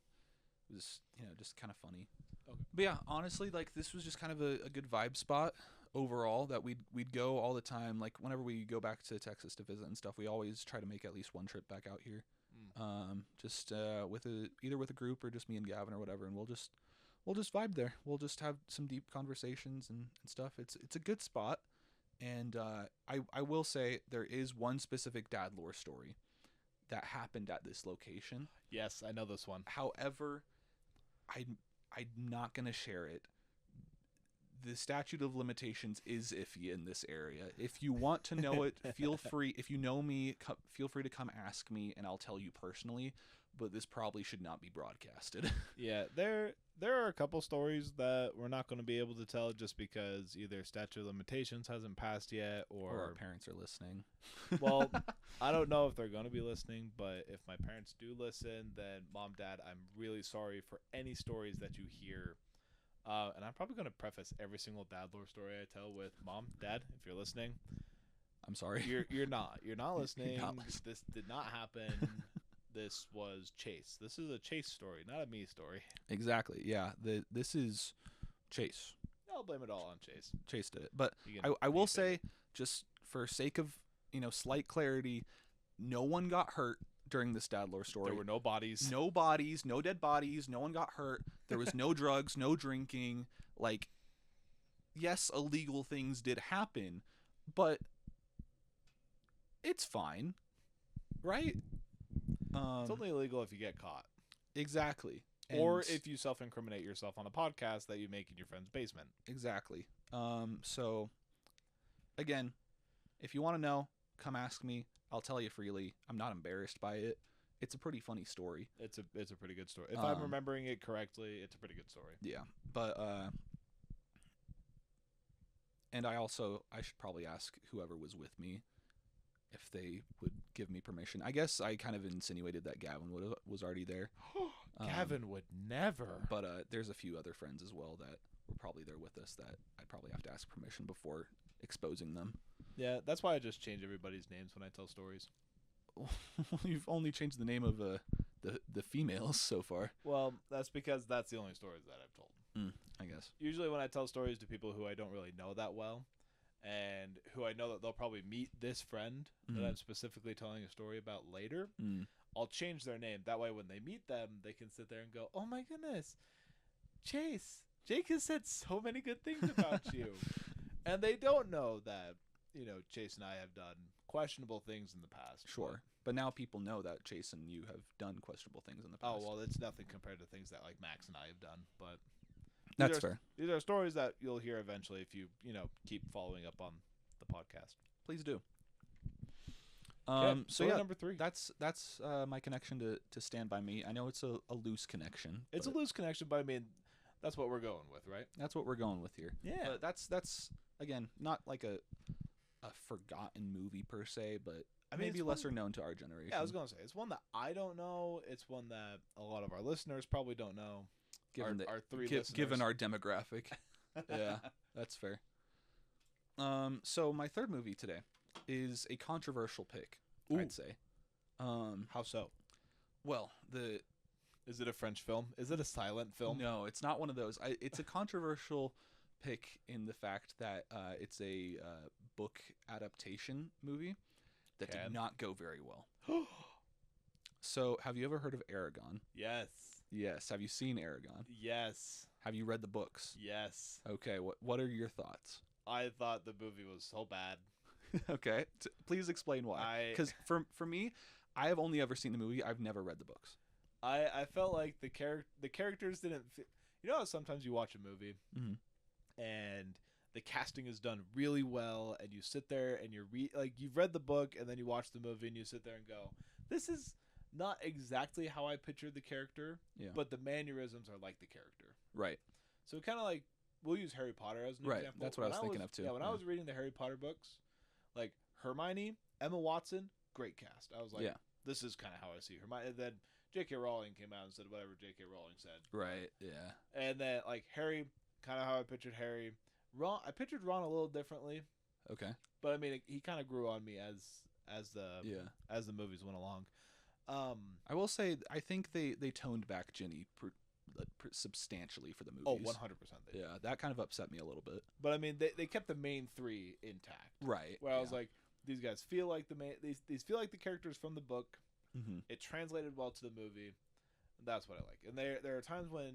was just kind of funny. Okay. But yeah, honestly, like this was just kind of a good vibe spot overall that we'd go all the time. Like whenever we go back to Texas to visit and stuff, we always try to make at least one trip back out here. Just either with a group or just me and Gavin or whatever, and we'll just vibe there. We'll just have some deep conversations and stuff. It's a good spot. And I will say there is one specific dad lore story that happened at this location. Yes, I know this one. However, I'm not going to share it. The statute of limitations is iffy in this area. If you want to know it, feel free. If you know me, feel free to come ask me, and I'll tell you personally. But this probably should not be broadcasted. Yeah, there are a couple stories that we're not going to be able to tell just because either statute of limitations hasn't passed yet or our parents are listening. Well, I don't know if they're going to be listening, but if my parents do listen, then Mom, Dad, I'm really sorry for any stories that you hear. And I'm probably going to preface every single dad lore story I tell with Mom, Dad, if you're listening. I'm sorry. You're not listening. You're not listening. This did not happen. This was Chase. This is a Chase story, not a me story. Exactly. Yeah. This is Chase. I'll blame it all on Chase. Chase did it. But You can I will beat it. say, just for sake of slight clarity, no one got hurt during the Stadler story. There were no bodies. No bodies, no dead bodies. No one got hurt. There was no drugs, no drinking. Like, yes, illegal things did happen, but it's fine, right? It's only illegal if you get caught. Exactly. Or And- if you self-incriminate yourself on a podcast that you make in your friend's basement. Exactly. So, again, if you want to know, come ask me. I'll tell you freely. I'm not embarrassed by it. It's a pretty funny story. It's a pretty good story. If I'm Um, remembering it correctly, it's a pretty good story. Yeah. But, and I should probably ask whoever was with me if they would give me permission. I guess I kind of insinuated that Gavin was already there. Gavin would never. But there's a few other friends as well that were probably there with us that I'd probably have to ask permission before exposing them. Yeah, that's why I just change everybody's names when I tell stories. You've only changed the name of the females so far. Well, that's because that's the only stories that I've told. I guess. Usually when I tell stories to people who I don't really know that well and who I know that they'll probably meet this friend that I'm specifically telling a story about later, I'll change their name. That way when they meet them, they can sit there and go, "Oh my goodness, Chase, Jake has said so many good things about you." And they don't know that, Chase and I have done questionable things in the past. Sure. But now people know that Chase and you have done questionable things in the past. Oh, well, it's nothing compared to things that like Max and I have done, but That's fair. These are stories that you'll hear eventually if you keep following up on the podcast. Please do. Okay, So story yeah, number 3. that's my connection to Stand By Me. I know it's a loose connection. It's a but loose connection, but I mean, that's what we're going with, right? That's what we're going with here. Yeah. But that's again not like a forgotten movie per se, but I mean, maybe it's lesser known to our generation. Yeah, I was going to say, it's one that I don't know. It's one that a lot of our listeners probably don't know. given our three given listeners. our demographic. Yeah, that's fair. So my third movie today is a controversial pick, Ooh. I'd say. How so? Well, Is it a French film? Is it a silent film? no, it's not one of those. It's a controversial pick in the fact that it's a book adaptation movie that Okay. did not go very well. So, have you ever heard of Aragon? Yes. Yes. Have you seen Aragon? Yes. Have you read the books? Yes. Okay. What are your thoughts? I thought the movie was so bad. Okay. Please explain why. Because for me, I have only ever seen the movie. I've never read the books. I felt like the characters didn't you know how sometimes you watch a movie Mhm. and the casting is done really well and you sit there and you've read the book and then you watch the movie and you sit there and go, this is not exactly how I pictured the character, Yeah. but the mannerisms are like the character. Right. So kind of like we'll use Harry Potter as an Right, example. that's what I was thinking of too, Yeah, when I yeah. was reading the Harry Potter books, like Hermione, Emma Watson, great cast. I was like, Yeah. this is kind of how I see Hermione. And then J.K. Rowling came out and said whatever J.K. Rowling said. Right. Yeah. And then like Harry, kind of how I pictured Harry. Ron, I pictured Ron a little differently, Okay. but I mean he kind of grew on me as the movies went along. I will say I think they toned back Ginny substantially for the movies. Oh, 100% they did. Yeah, that kind of upset me a little bit. But I mean they kept the main three intact. Right. Where I was like, these guys feel like these feel like the characters from the book. mm-hmm. It translated well to the movie. And that's what I like. And there are times when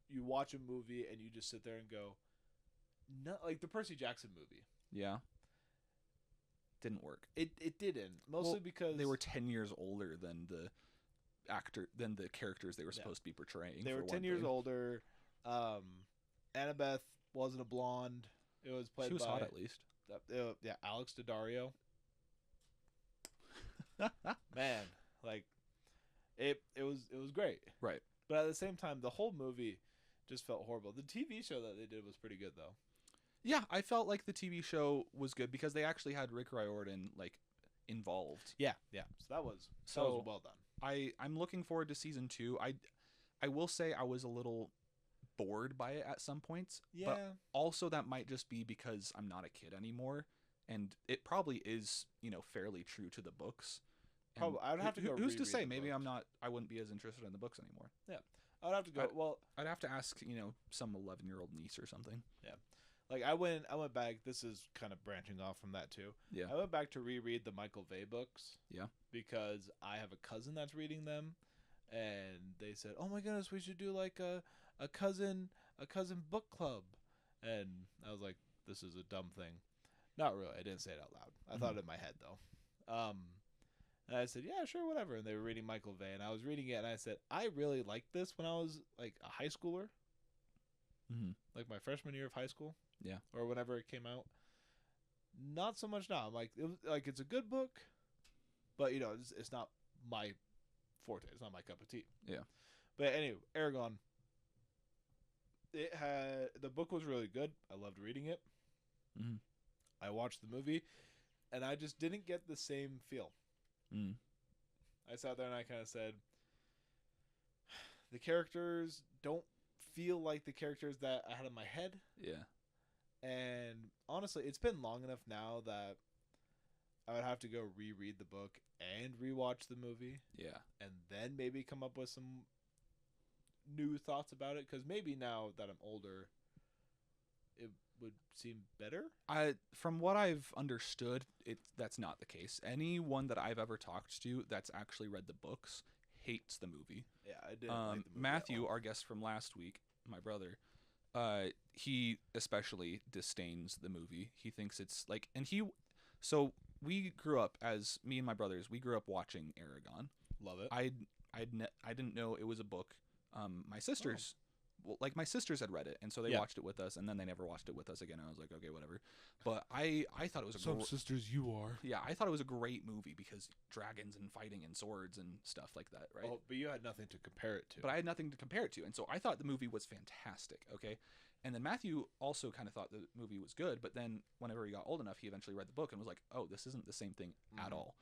you watch a movie and you just sit there and go, no, like the Percy Jackson movie. Yeah. Didn't work. It didn't, mostly Well, because They were 10 years older than the characters they were Yeah. supposed to be portraying. they were for 10 one years thing. older. Annabeth wasn't a blonde. It was played She was by hot at least. Alex Daddario. Man, like it was great. Right. But at the same time, the whole movie just felt horrible. The TV show that they did was pretty good though. Yeah, I felt like the TV show was good because they actually had Rick Riordan involved. Yeah. So that was well done. I'm looking forward to season 2. I will say I was a little bored by it at some points. Yeah. But also that might just be because I'm not a kid anymore, and it probably is fairly true to the books. And Probably, I'd have to go. Who's to reread say? the Maybe books. I wouldn't be as interested in the books anymore. I'd have to go. Well, I'd have to ask some 11-year-old niece or something. Like I went back. This is kind of branching off from that too. Yeah. I went back to reread the Michael Vey books. Yeah. Because I have a cousin that's reading them, and they said, "Oh my goodness, we should do like a cousin book club," and I was like, "This is a dumb thing." Not really. I didn't say it out loud. I thought it in my head though. And I said, "Yeah, sure, whatever." And they were reading Michael Vey, and I was reading it, and I said, "I really liked this when I was like a high schooler, Mm-hmm. like my freshman year of high school, Yeah. or whenever it came out. Not so much now. I'm like, it's a good book, but you know, it's not my forte. It's not my cup of tea." Yeah. But anyway, Aragon. The book was really good. I loved reading it. Mm-hmm. I watched the movie, and I just didn't get the same feel. Mm. I sat there and I kind of said, the characters don't feel like the characters that I had in my head. Yeah. And honestly, it's been long enough now that I would have to go reread the book and rewatch the movie, Yeah. and then maybe come up with some new thoughts about it. Because maybe now that I'm older, it would seem better. From what I've understood, that's not the case. Anyone that I've ever talked to that's actually read the books hates the movie. Yeah, I didn't like the movie at Matthew, all. our guest from last week, my brother, he especially disdains the movie. He thinks it's like, so we grew up as me and my brothers. We grew up watching Aragon. Love it. I didn't know it was a book. My sisters, well, like my sisters had read it, and so they Yeah. watched it with us, and then they never watched it with us again. I was like, okay, whatever. But I thought it was a sisters you are. yeah, I thought it was a great movie because dragons and fighting and swords and stuff like that, right? Oh, but you had nothing to compare it to. But I had nothing to compare it to, and so I thought the movie was fantastic. Okay, and then Matthew also kind of thought the movie was good, but then whenever he got old enough, he eventually read the book and was like, "Oh, this isn't the same thing at Mhm. all."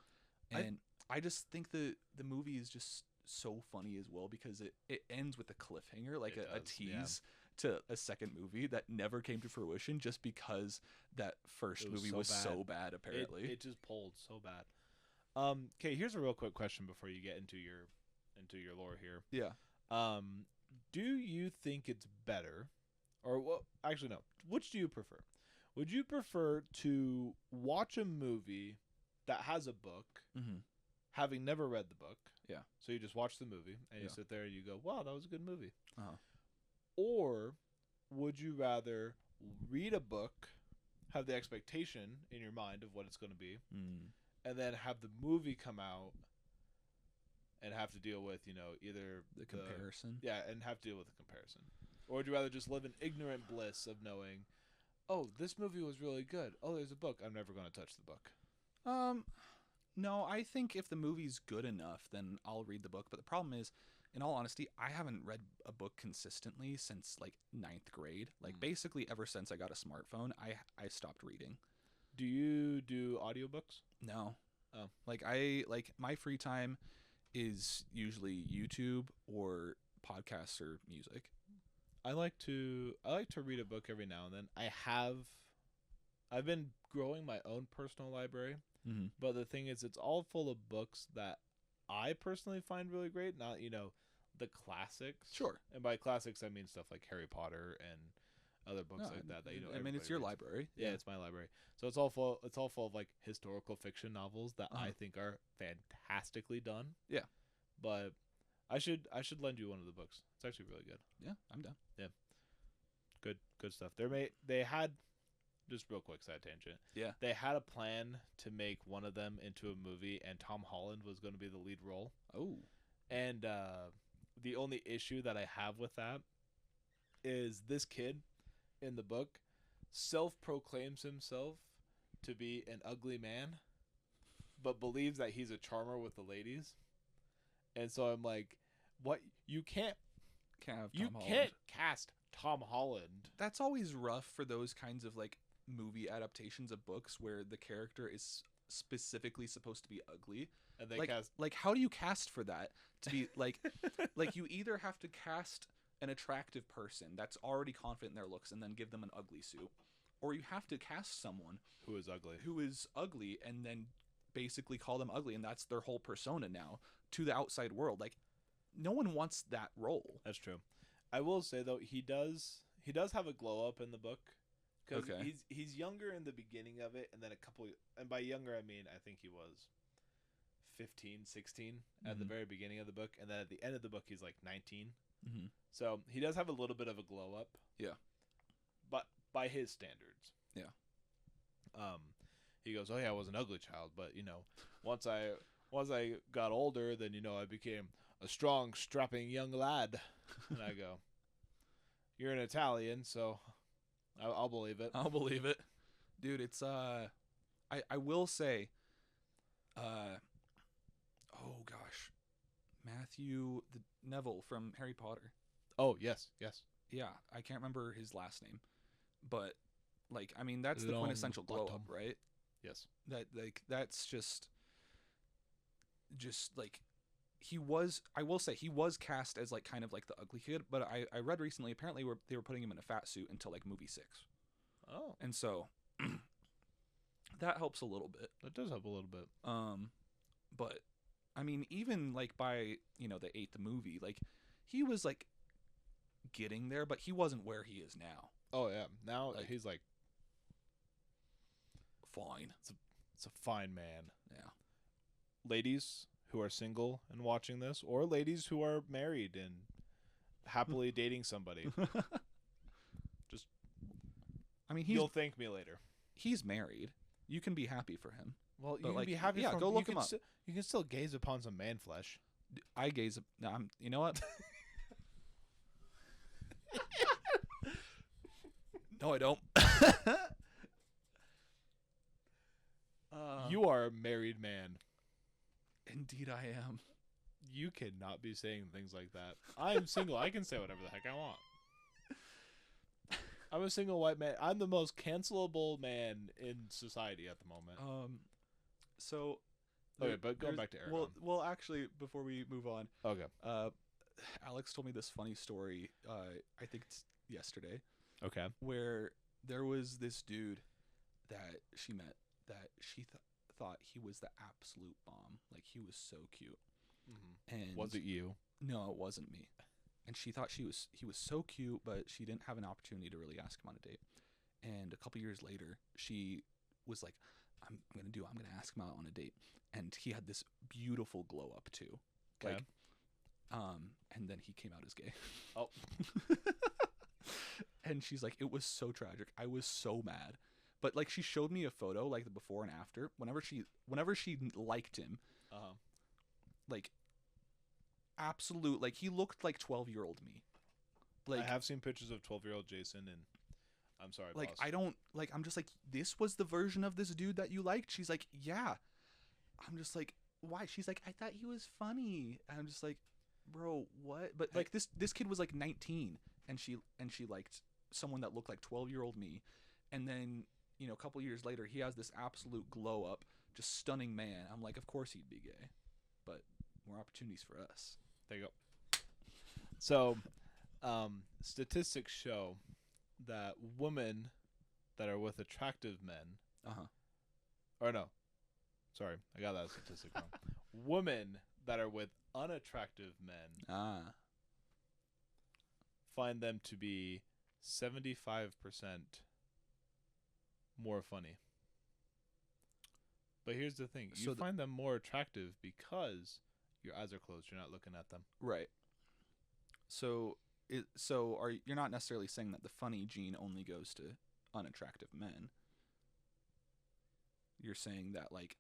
And I just think the movie is just so funny as well because it ends with a cliffhanger, like It a does, yeah. tease to a second movie that never came to fruition just because that first It was movie so was bad. so bad apparently. It just pulled so bad. Okay, here's a real quick question before you get into your lore here. Yeah. Do you think it's better, or well, actually no? Which do you prefer? Would you prefer to watch a movie that has a book, Mm-hmm. having never read the book? Yeah. So you just watch the movie and you Yeah. sit there and you go, "Wow, that was a good movie." Uh-huh. Or would you rather read a book, have the expectation in your mind of what it's going to be, Mm. and then have the movie come out and have to deal with, either The comparison. yeah, and have to deal with the comparison? Or would you rather just live in ignorant bliss of knowing, oh, this movie was really good. Oh, there's a book. I'm never going to touch the book. No, I think if the movie's good enough, then I'll read the book. But the problem is, in all honesty, I haven't read a book consistently since like 9th grade. Like basically ever since I got a smartphone, I stopped reading. Do you do audiobooks? No. Oh. Like my free time is usually YouTube or podcasts or music. I like to read a book every now and then. I've been growing my own personal library, Mm-hmm. but the thing is, it's all full of books that I personally find really great. Not the classics. Sure. And by classics, I mean stuff like Harry Potter and other books like that. I mean, it's your everybody reads. library. Yeah, it's my library. So it's all full. It's all full of like historical fiction novels that I think are fantastically done. Yeah. But I should lend you one of the books. It's actually really good. Yeah, I'm down. Good stuff. They had just real quick side tangent. Yeah. They had a plan to make one of them into a movie, and Tom Holland was going to be the lead role. Oh. And the only issue that I have with that is this kid in the book self-proclaims himself to be an ugly man, but believes that he's a charmer with the ladies. And so I'm like, what? You can't Can't cast Tom Holland. That's always rough for those kinds of like movie adaptations of books where the character is specifically supposed to be ugly. And they like, cast like how do you cast for that to be like like you either have to cast an attractive person that's already confident in their looks and then give them an ugly suit, or you have to cast someone who is ugly. who is ugly and then basically call them ugly, and that's their whole persona now to the outside world. Like no one wants that role. That's true. I will say though, he does have a glow up in the book. Because Okay. he's younger in the beginning of it, and then and by younger I mean I think he was 15, 16 at the Mhm. very beginning of the book, and then at the end of the book he's like 19. Mm-hmm. So he does have a little bit of a glow up. Yeah. But by his standards. Yeah. He goes, "Oh yeah, I was an ugly child, but once I got older, then I became a strong, strapping young lad." And I go, "You're an Italian, so I'll believe it." I'll believe it, dude. It's I will say, oh gosh, Matthew Neville from Harry Potter. Oh yes, yes. Yeah, I can't remember his last name, but like I mean that's the Long quintessential glow up, bottom. right? Yes. That's just like he was. I will say he was cast as like kind of like the ugly kid, but I read recently apparently they were putting him in a fat suit until like movie 6, Oh, and so that helps a little bit. that does help a little bit. But I mean, even like by the 8th movie, like he was like getting there, but he wasn't where he is now. Oh yeah. Now Like- he's like, Fine. it's a fine man. Yeah. Ladies who are single and watching this, or ladies who are married and happily dating somebody, I mean, you'll thank me later. he's married. You can be happy for him. Well, you But, can like, be happy. yeah, from, go you look can him up. you can still gaze upon some man flesh. I gaze. No, you know what? No, I don't. You are a married man. Indeed, I am. You cannot be saying things like that. I am single. I can say whatever the heck I want. I'm a single white man. I'm the most cancelable man in society at the moment. So. Okay, but going there's- back to Aragon. Well, actually, before we move on, Okay. Alex told me this funny story. I think it's yesterday, Okay. where there was this dude that she met that she thought he was the absolute bomb. Like he was so cute. And Was it you? No, it wasn't me. And she thought he was so cute, but she didn't have an opportunity to really ask him on a date. And a couple years later, she was like, I'm gonna ask him out on a date. And he had this beautiful glow up too. Okay. Like, and then he came out as gay. Oh. And she's like, it was so tragic. I was so mad. But like she showed me a photo, like the before and after. Whenever she liked him, like absolute, like he looked like 12-year-old me. Like I have seen pictures of 12-year-old Jason, and I'm sorry, like boss. I don't like. I'm just like, this was the version of this dude that you liked. She's like, yeah. I'm just like, why? She's like, I thought he was funny. And I'm just like, bro, what? But like this kid was like 19, and she liked someone that looked like 12-year-old me, and then a couple years later, he has this absolute glow up, just stunning man. I'm like, of course he'd be gay, but more opportunities for us. There you go. So, statistics show that women that are with attractive men, or no, sorry, I got that statistic wrong. Women that are with unattractive men find them to be 75% more funny. But here's the thing: you So find them more attractive because your eyes are closed. You're not looking at them. Right. So you're not necessarily saying that the funny gene only goes to unattractive men. You're saying that like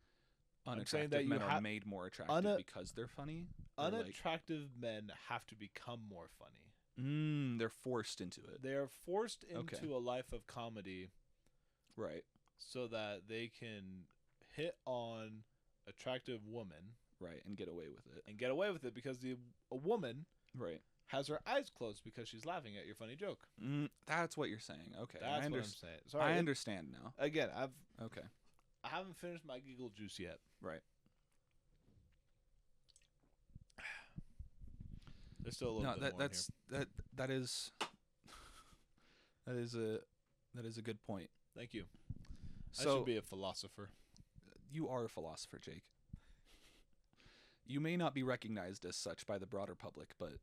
saying unattractive that you men are have- made more attractive because they're funny. Or, like, Unattractive men have to become more funny. they're forced into it. They are forced into Okay. a life of comedy Right. so that they can hit on attractive women Right. And get away with it. and get away with it because a woman Right. has her eyes closed because she's laughing at your funny joke. That's what you're saying. Okay. That's I what I'm saying. Sorry. I understand now. Again, Okay. I haven't finished my giggle juice yet. Right. There's still a little No, bit more in that is a good point. here. Thank you. I So should be a philosopher. you are a philosopher, Jake. You may not be recognized as such by the broader public, but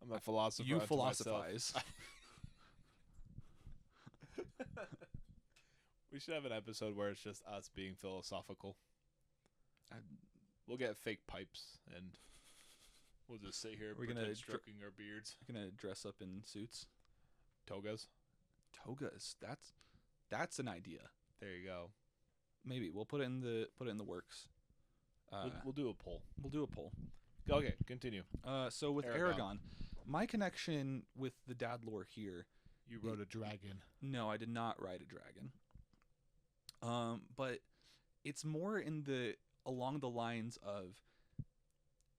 I'm a philosopher. you unto myself. philosophize. We should have an episode where it's just us being philosophical. We'll get fake pipes and we'll just sit here We're gonna pretend stroking our beards. We're gonna dress up in suits, Togas. togas. That's an idea. There you go. Maybe we'll put it in the works. We'll do a poll. We'll do a poll. Okay, continue. So with Aragon, my connection with the dad lore here. You rode a dragon. No, I did not ride a dragon. But it's more along the lines of,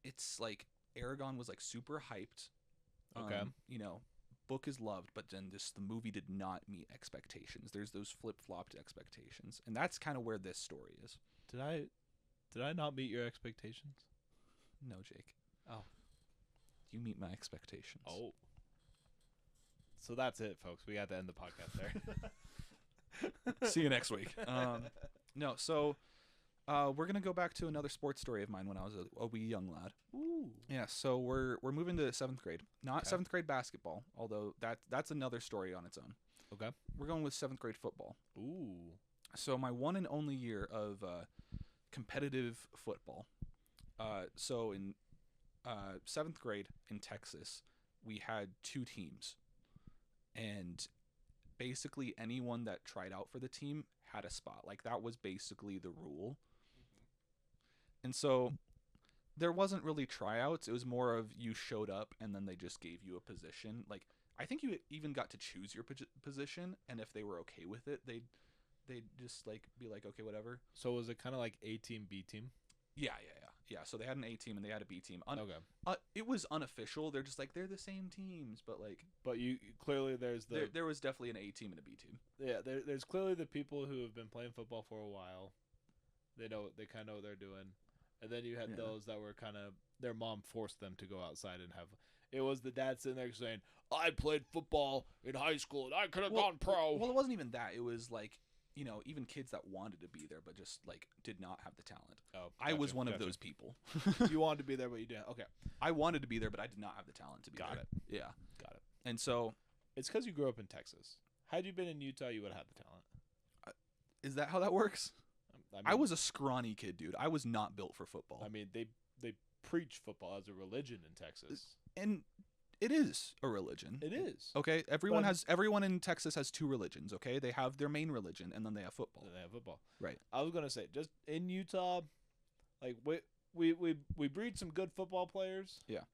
it's like Aragon was like super hyped. Okay. Book is loved, but then the movie did not meet expectations. There's those flip-flopped expectations, and that's kind of where this story is. Did I not meet your expectations? No, Jake. Oh. You meet my expectations. Oh. So that's it, folks. We got to end the podcast there. See you next week. No, so we're gonna go back to another sports story of mine when I was a wee young lad. Ooh. Yeah, so we're moving to 7th grade. Not Okay. 7th grade basketball, although that's another story on its own. Okay. We're going with 7th grade football. Ooh. So my one and only year of competitive football. So in 7th grade in Texas, we had 2 teams, and basically anyone that tried out for the team had a spot. Like, that was basically the rule. And so there wasn't really tryouts. It was more of you showed up and then they just gave you a position. Like, I think you even got to choose your position, and if they were okay with it, they'd just like be like, okay, whatever. So was it kind of like A team, B team? Yeah. So they had an A team and they had a B team. Okay. It was unofficial. They're just like, they're the same teams, but like, But you clearly there's the there was definitely an A team and a B team. yeah there's clearly the people who have been playing football for a while. They kind of know what they're doing, and then you had Yeah. those that were kind of their mom forced them to go outside and have. It was the dad sitting there saying, "I played football in high school and I could have gone pro." Well, it wasn't even that. It was like, even kids that wanted to be there but just like did not have the talent. Oh, I was gotcha, one of gotcha. those people. You wanted to be there, but you didn't. Okay, I wanted to be there, but I did not have the talent to be Got there. it. Yeah. got it. And so, It's because you grew up in Texas. Had you been in Utah, you would have had the talent. is that how that works? I I was a scrawny kid, dude. I was not built for football. I mean, they preach football as a religion in Texas. And it is a religion. It is. Okay, everyone But- everyone in Texas has 2 religions, okay? They have their main religion and then they have football. They have football. Right. I was gonna say, just in Utah, like we breed some good football players. Yeah.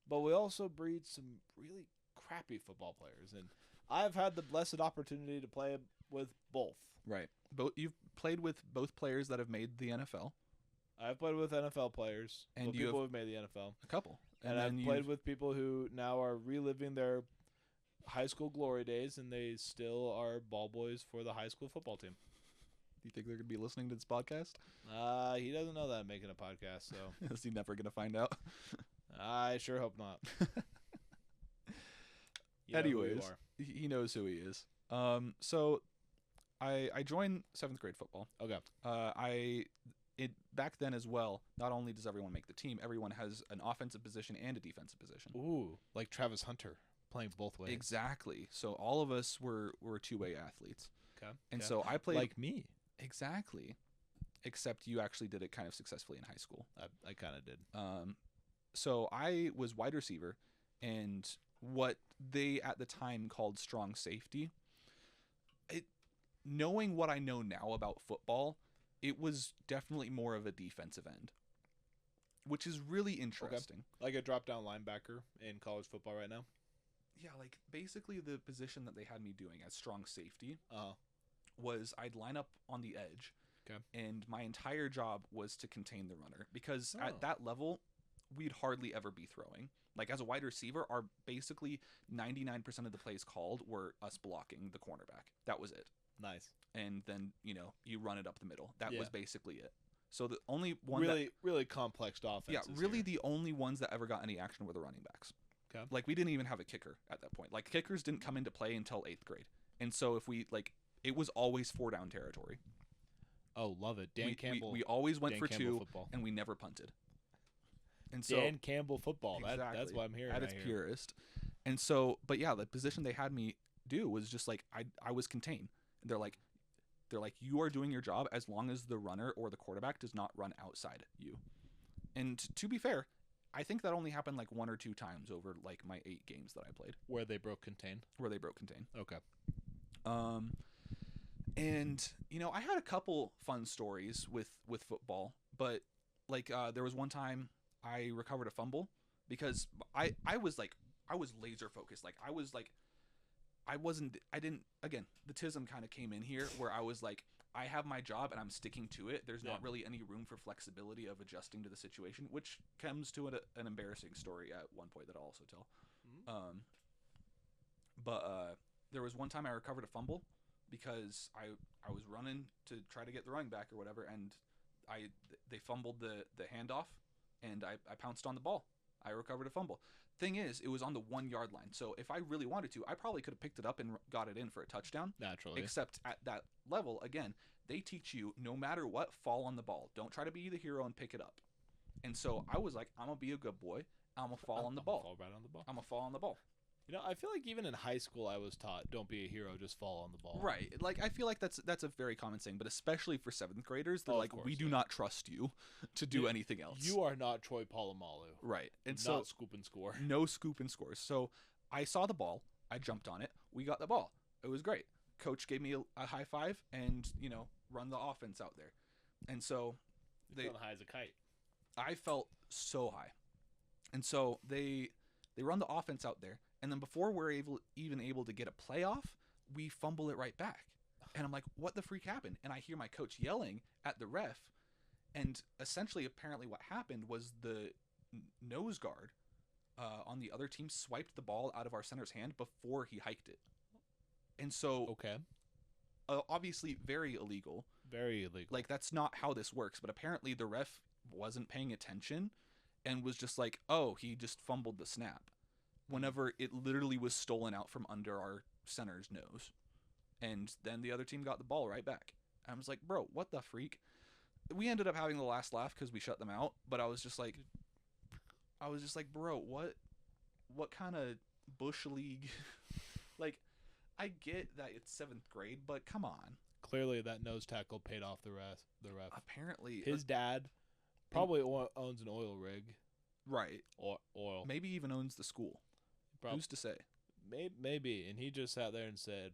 But we also breed some really crappy football players, and I've had the blessed opportunity to play with both. Right. You've played with both players that have made the NFL, I've played with NFL players, And with you people who've made the NFL, a couple. and I've played with people who now are reliving their high school glory days, and they still are ball boys for the high school football team. Do you think they're going to be listening to this podcast? He doesn't know that I'm making a podcast, so Is he never going to find out? I sure hope not. You know who you Anyways, are. he knows who he is. So I joined 7th grade football. Okay. Back then as well, not only does everyone make the team, everyone has an offensive position and a defensive position. Ooh, like Travis Hunter playing both ways. Exactly. So all of us were 2-way athletes. Okay. And okay. so I played like me. exactly, except you actually did it kind of successfully in high school. I kind of did. So I was wide receiver, and what they at the time called strong safety. Knowing what I know now about football, it was definitely more of a defensive end, which is really interesting. Like a drop down linebacker in college football right now. Yeah, like basically the position that they had me doing as strong safety Uh-huh. was I'd line up on the edge. Okay. And my entire job was to contain the runner, because Oh. at that level, we'd hardly ever be throwing. Like, as a wide receiver, our basically 99% of the plays called were us blocking the cornerback. That was it. Nice. And then, you run it up the middle. That Yeah. was basically it. So the only one Really complex offense. yeah, really the only ones that ever got any action were the running backs. Okay. Like, we didn't even have a kicker at that point. Like, kickers didn't come into play until 8th grade. And so if we, it was always 4-down territory. Oh, love it. Dan Campbell. We always went Dan for Campbell 2, football. and we never punted. And so Dan Campbell football. That's Exactly. what I'm hearing. at right its here. purest. And so, but yeah, the position they had me do was just like I was contained. They're like you are doing your job as long as the runner or the quarterback does not run outside you. And to be fair, I think that only happened like 1 or 2 times over like my 8 games that I played Where they broke contain. contain. Okay. And you know, I had a couple fun stories with football, but like there was one time I recovered a fumble because I was laser focused. Like I didn't, again, the tism kind of came in here where I was like, I have my job and I'm sticking to it. There's not really any room for flexibility of adjusting to the situation, which comes to an embarrassing story at one point that I'll also tell. But there was one time I recovered a fumble because I was running to try to get the running back or whatever, and they fumbled the handoff, and I pounced on the ball. I recovered a fumble. Thing is, it was on the 1 yard line. So if I really wanted to, I probably could have picked it up and got it in for a touchdown. Naturally. Except at that level, again, they teach you no matter what, fall on the ball. Don't try to be the hero and pick it up. And so I was like, I'm going to be a good boy. I'm going to fall on the ball. Fall right on the ball. I'm going to fall on the ball. You know, I feel like even in high school I was taught, don't be a hero, just fall on the ball. Right. Like, I feel like that's a very common thing, but especially for 7th graders, they're like, we do not trust you to do anything else. You are not Troy Polamalu. Right. And not so scoop and score. no scoop and scores. So I saw the ball. I jumped on it. We got the ball. It was great. Coach gave me a high five and, you know, run the offense out there. And so You're feeling high as a kite. I felt so high. And so they run the offense out there. And then before we're even able to get a playoff, we fumble it right back. And I'm like, what the freak happened? And I hear my coach yelling at the ref. And essentially, apparently what happened was the nose guard on the other team swiped the ball out of our center's hand before he hiked it. And so, okay, obviously very illegal. Very illegal. Like, that's not how this works. But apparently the ref wasn't paying attention and was just like, oh, he just fumbled the snap. Whenever it literally was stolen out from under our center's nose. And then the other team got the ball right back. I was like, bro, what the freak? We ended up having the last laugh because we shut them out. But I was just like, bro, what kind of bush league? Like, I get that it's 7th grade, but come on. Clearly that nose tackle paid off the ref. Apparently. His dad probably owns an oil rig. Right. Or oil. Maybe even owns the school. Who's to say? Maybe. And he just sat there and said,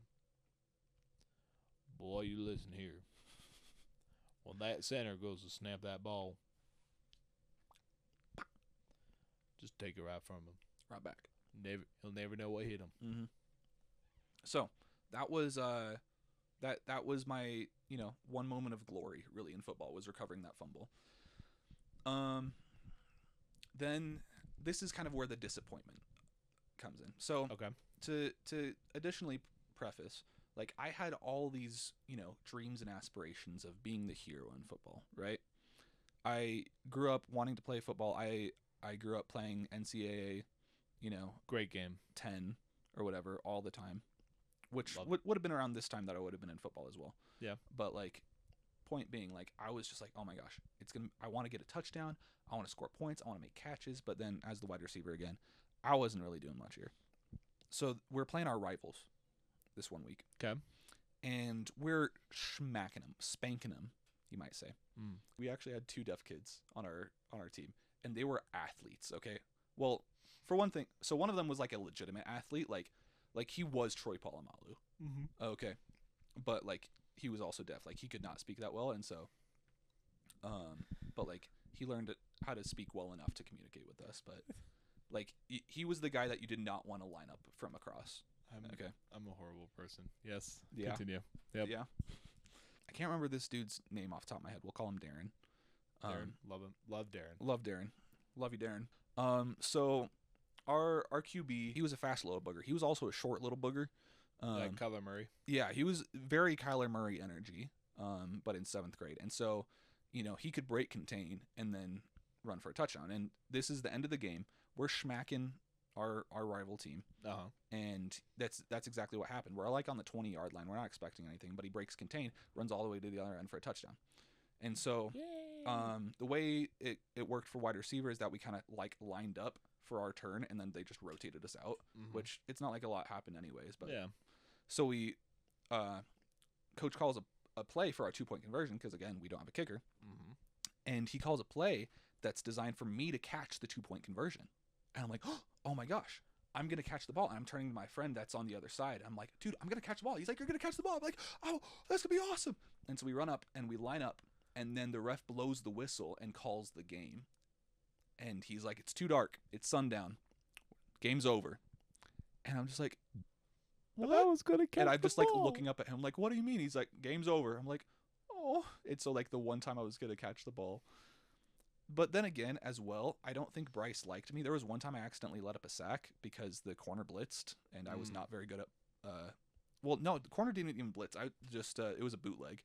boy, you listen here. When that center goes to snap that ball, just take it right from him. Right back. He'll never know what hit him. Mm-hmm. So that was that was my, you know, one moment of glory really in football, was recovering that fumble. Then this is kind of where the disappointment comes in. So okay, to additionally preface, like, I had all these, you know, dreams and aspirations of being the hero in football, right? I grew up wanting to play football. I grew up playing NCAA, you know, great game, 10 or whatever all the time, which would have been around this time that I would have been in football as well. Yeah. But like, point being, like, I was just like, oh my gosh, I want to get a touchdown. I want to score points. I want to make catches. But then as the wide receiver again, I wasn't really doing much here. So we're playing our rivals this one week. Okay. And we're spanking them, you might say. Mm. We actually had 2 deaf kids on our team, and they were athletes, okay? Well, for one thing, so one of them was like a legitimate athlete, like he was Troy Polamalu. Mm-hmm. Okay. But like, he was also deaf. Like, he could not speak that well, and so but like, he learned how to speak well enough to communicate with us, but like, he was the guy that you did not want to line up from across. Okay. I'm a horrible person. Yes. Yeah. Continue. Yep. Yeah. I can't remember this dude's name off the top of my head. We'll call him Darren. Darren. Love him. Love Darren. Love Darren. Love you, Darren. So our QB, he was a fast little booger. He was also a short little booger. Like Kyler Murray. Yeah, he was very Kyler Murray energy, but in 7th grade. And so, you know, he could break contain and then run for a touchdown. And this is the end of the game. We're smacking our rival team. Uh-huh. And that's exactly what happened. We're like on the 20-yard line. We're not expecting anything, but he breaks contain, runs all the way to the other end for a touchdown. And so the way it worked for wide receiver is that we kind of like lined up for our turn, and then they just rotated us out, mm-hmm. which it's not like a lot happened anyways. But yeah. So we, coach calls a play for our 2-point conversion because again we don't have a kicker, and he calls a play that's designed for me to catch the 2-point conversion, and I'm like, oh my gosh, I'm gonna catch the ball. And I'm turning to my friend that's on the other side. I'm like, dude, I'm gonna catch the ball. He's like, you're gonna catch the ball. I'm like, oh, that's gonna be awesome. And so we run up and we line up, and then the ref blows the whistle and calls the game. And he's like, it's too dark. It's sundown. Game's over. And I'm just like, what? I was gonna catch and I'm the just like ball. looking up at him, like, what do you mean? He's like, game's over. I'm like, oh. It's so like the one time I was gonna catch the ball. But then again, as well, I don't think Bryce liked me. There was one time I accidentally let up a sack because the corner blitzed, and I was not very good at. Well, no, the corner didn't even blitz. I just it was a bootleg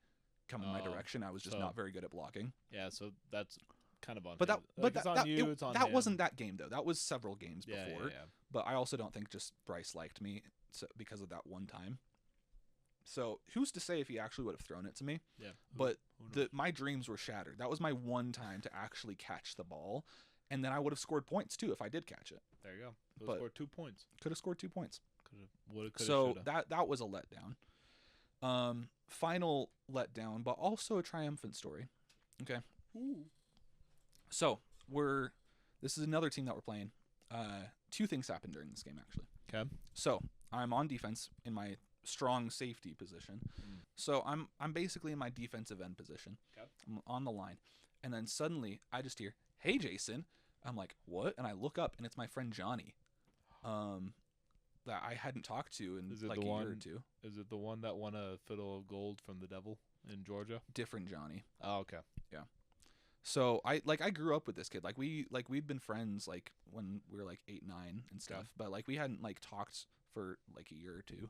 coming my direction. I was just so- not very good at blocking. Yeah, so that's kind of on. But him. that, It's that, on that, you. it- It's on that him. wasn't that game though. That was several games Yeah, before. yeah. But I also don't think just Bryce liked me because of that one time. So who's to say if he actually would have thrown it to me? Yeah. But Who knows? my dreams were shattered. That was my one time to actually catch the ball, and then I would have scored points too if I did catch it. There you go. Those but- were 2 points. Could have scored 2 points. Could have. Would have. Could have. So that was a letdown. Final letdown, but also a triumphant story. Okay. So this is another team that we're playing. 2 things happened during this game actually. Okay. So I'm on defense in my strong safety position. So I'm basically in my defensive end position. Okay. I'm on the line, and then suddenly I just hear, "Hey, Jason." I'm like, "What?" And I look up, and it's my friend Johnny, that I hadn't talked to in Is it like a the year or one- 2. Is it the one that won a fiddle of gold from the devil in Georgia? Different Johnny. Oh, okay. So I grew up with this kid. We'd been friends like when we were like 8, 9 and stuff, but like we hadn't like talked for like a year or 2.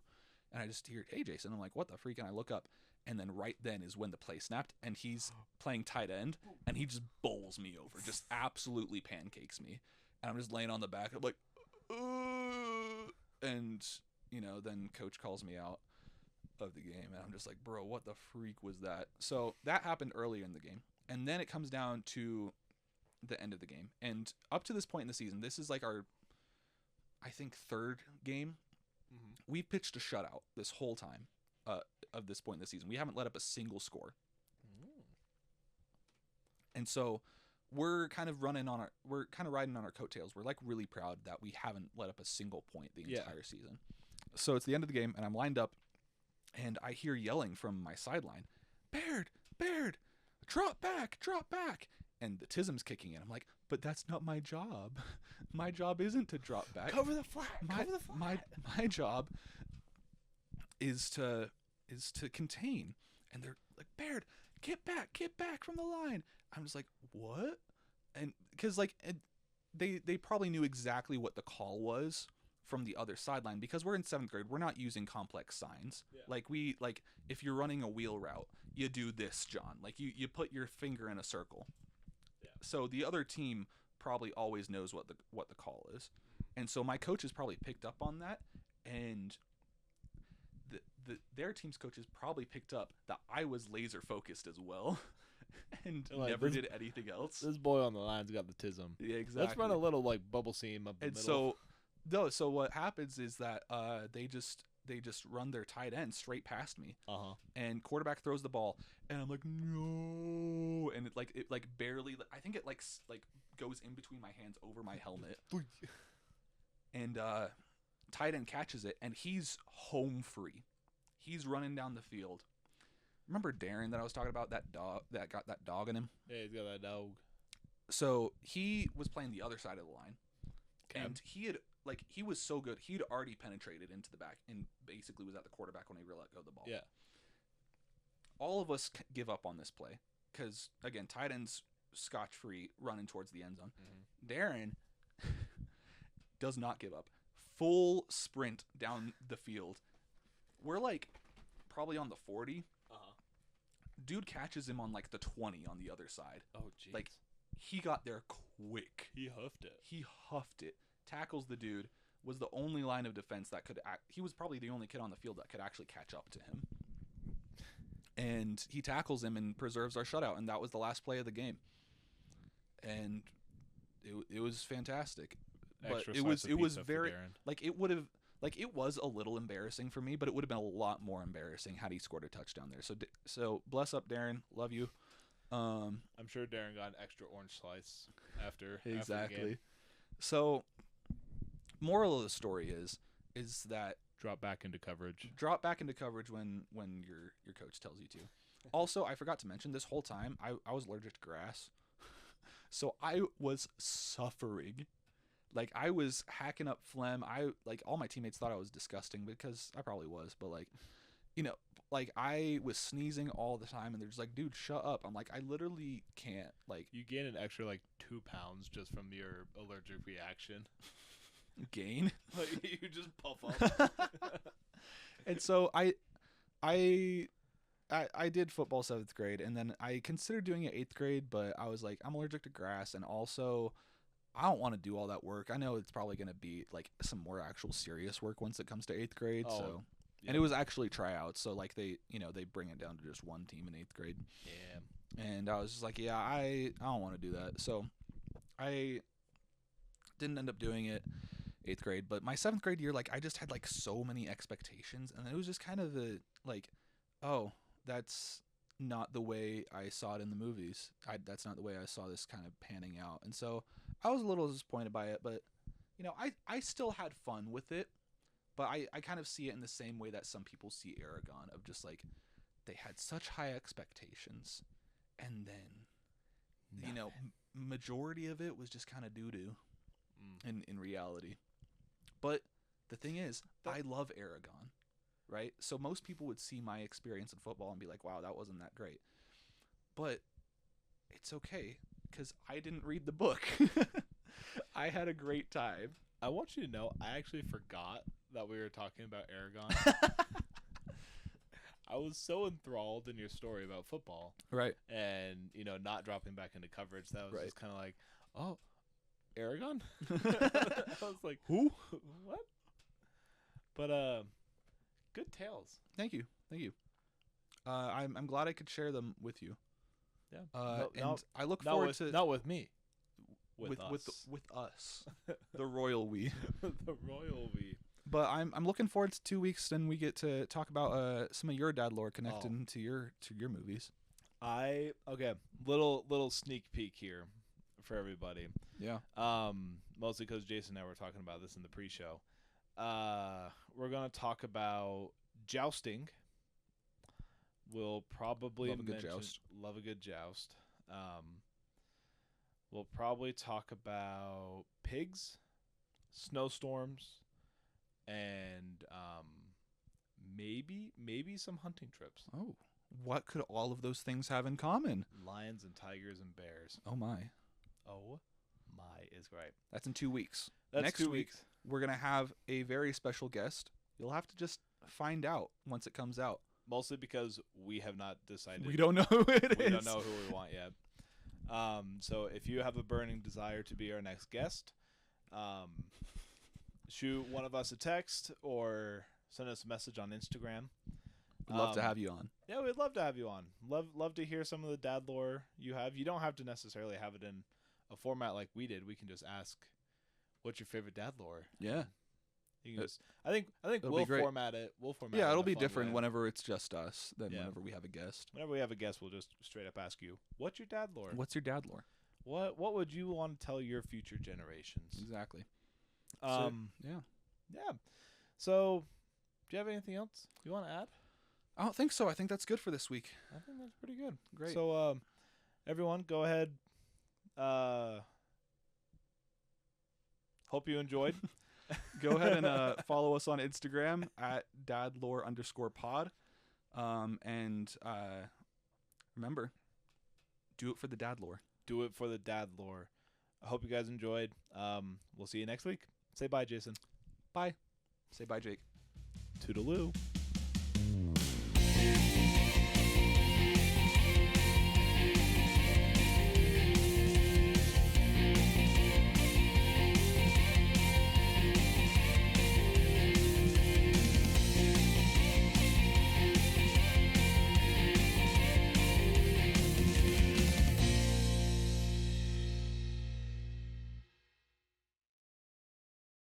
And I just hear, "Hey, Jason." I'm like, "What the freak?" And I look up, and then right then is when the play snapped, and he's playing tight end, and he just bowls me over, just absolutely pancakes me, and I'm just laying on the back. I'm like, "Ugh." And then coach calls me out of the game, and I'm just like, "Bro, what the freak was that?" So that happened earlier in the game. And then it comes down to the end of the game. And up to this point in the season, this is like our, I think, 3rd game. We've pitched a shutout this whole time of this point in the season. We haven't let up a single score. And so we're kind of riding on our coattails. We're like really proud that we haven't let up a single point the entire season. So it's the end of the game, and I'm lined up, and I hear yelling from my sideline, Baird, drop back. And the tism's kicking in. I'm like, but that's not my job. My job isn't to drop back. Cover the flat. My job is to contain. And they're like, Baird, get back from the line. I'm just like, what? And because they probably knew exactly what the call was from the other sideline, because we're in 7th grade. We're not using complex signs. Yeah. If you're running a wheel route, you do this, John. Like you put your finger in a circle. Yeah. So the other team probably always knows what the call is. And so my coaches probably picked up on that, and their team's coaches probably picked up that I was laser focused as well. And Like, never this- did anything else. This boy on the line's got the tism. Yeah, exactly. Let's run a little like bubble seam up the And middle. so what happens is that they just run their tight end straight past me, and quarterback throws the ball, and I'm like, no, and it barely, I think it like goes in between my hands over my helmet, and tight end catches it, and he's home free. He's running down the field. Remember Darren that I was talking about, that dog that got that dog in him? Yeah, he's got that dog. So he was playing the other side of the line. Okay. And he was so good. He'd already penetrated into the back and basically was at the quarterback when he let go of the ball. Yeah. All of us give up on this play because, again, tight ends scotch-free running towards the end zone. Darren does not give up. Full sprint down the field. We're probably on the 40. Dude catches him on the 20 on the other side. Oh, jeez. He got there quick. He huffed it. He huffed it. Tackles the dude. Was the only line of defense that could he was probably the only kid on the field that could actually catch up to him. And he tackles him and preserves our shutout, and that was the last play of the game. And it was fantastic. Extra But it slice was of it was pizza for very Darren. it would have like it was a little embarrassing for me, but it would have been a lot more embarrassing had he scored a touchdown there. So bless up, Darren. Love you. I'm sure Darren got an extra orange slice after the Exactly. game. So, moral of the story is that Drop back into coverage. drop back into coverage when your coach tells you to. Also, I forgot to mention this whole time I was allergic to grass, so I was suffering. Like I was hacking up phlegm. All my teammates thought I was disgusting because I probably was, but like, you know, like I was sneezing all the time, and they're just like, "Dude, shut up." I'm like, I literally can't. Like, You gain an extra like 2 pounds just from your allergic reaction. gain. Like you just puff up. And so I did football 7th grade, and then I considered doing it 8th grade, but I was like, I'm allergic to grass, and also I don't want to do all that work. I know it's probably going to be like some more actual serious work once it comes to 8th grade. Oh, So, yeah. and it was actually tryouts, so like they bring it down to just one team in 8th grade. Yeah. And I was just like, yeah, I don't want to do that. So I didn't end up doing it 8th grade, but my 7th grade year, like I just had like so many expectations, and it was just kind of like, oh, that's not the way I saw it in the movies. That's not the way I saw this kind of panning out. And so I was a little disappointed by it, but I still had fun with it. But I kind of see it in the same way that some people see Aragon, of just like they had such high expectations, and then majority of it was just kind of doo-doo in reality. But the thing is, I love Aragon, right? So most people would see my experience in football and be like, wow, that wasn't that great. But it's okay, because I didn't read the book. I had a great time. I want you to know, I actually forgot that we were talking about Aragon. I was so enthralled in your story about football Right. and, not dropping back into coverage that I was Right. just kind of like, oh, Aragon? I was like, Who? what? But, good tales. Thank you. I'm glad I could share them with you. Yeah. And I look Not forward with, to not with me. with us. us, the royal we. The royal we. But I'm looking forward to 2 weeks, then we get to talk about some of your dad lore connected to your movies. Little sneak peek here for everybody. Yeah. Mostly because Jason and I were talking about this in the pre-show. We're gonna talk about jousting. We'll probably Love a good mention- joust. Love a good joust. We'll probably talk about pigs, snowstorms, and maybe some hunting trips. Oh, what could all of those things have in common? Lions and tigers and bears. Oh my. Oh my is right. That's in 2 weeks. That's Next 2 week, weeks. we're going to have a very special guest. You'll have to just find out once it comes out. Mostly because we have not decided. We don't know who it is. We don't know who we want yet. So if you have a burning desire to be our next guest, shoot one of us a text or send us a message on Instagram. We'd love to have you on. Yeah, we'd love to have you on. Love to hear some of the dad lore you have. You don't have to necessarily have it in a format like we did. We can just ask, "What's your favorite dad lore?" Yeah. You can just. I think it'll we'll be great. format it. We'll format. Yeah, it it'll in a be fun different way. whenever it's just us than Yeah. whenever we have a guest. Whenever we have a guest, we'll just straight up ask you, "What's your dad lore? What's your dad lore? What would you want to tell your future generations?" Exactly. Yeah. So, do you have anything else you want to add? I don't think so. I think that's good for this week. I think that's pretty good. Great. So, everyone, go ahead. Hope you enjoyed. Go ahead and follow us on Instagram at dadlore_pod. And remember, do it for the dad lore. Do it for the dad lore. I hope you guys enjoyed. We'll see you next week. Say bye, Jason. Bye. Say bye, Jake. Toodaloo.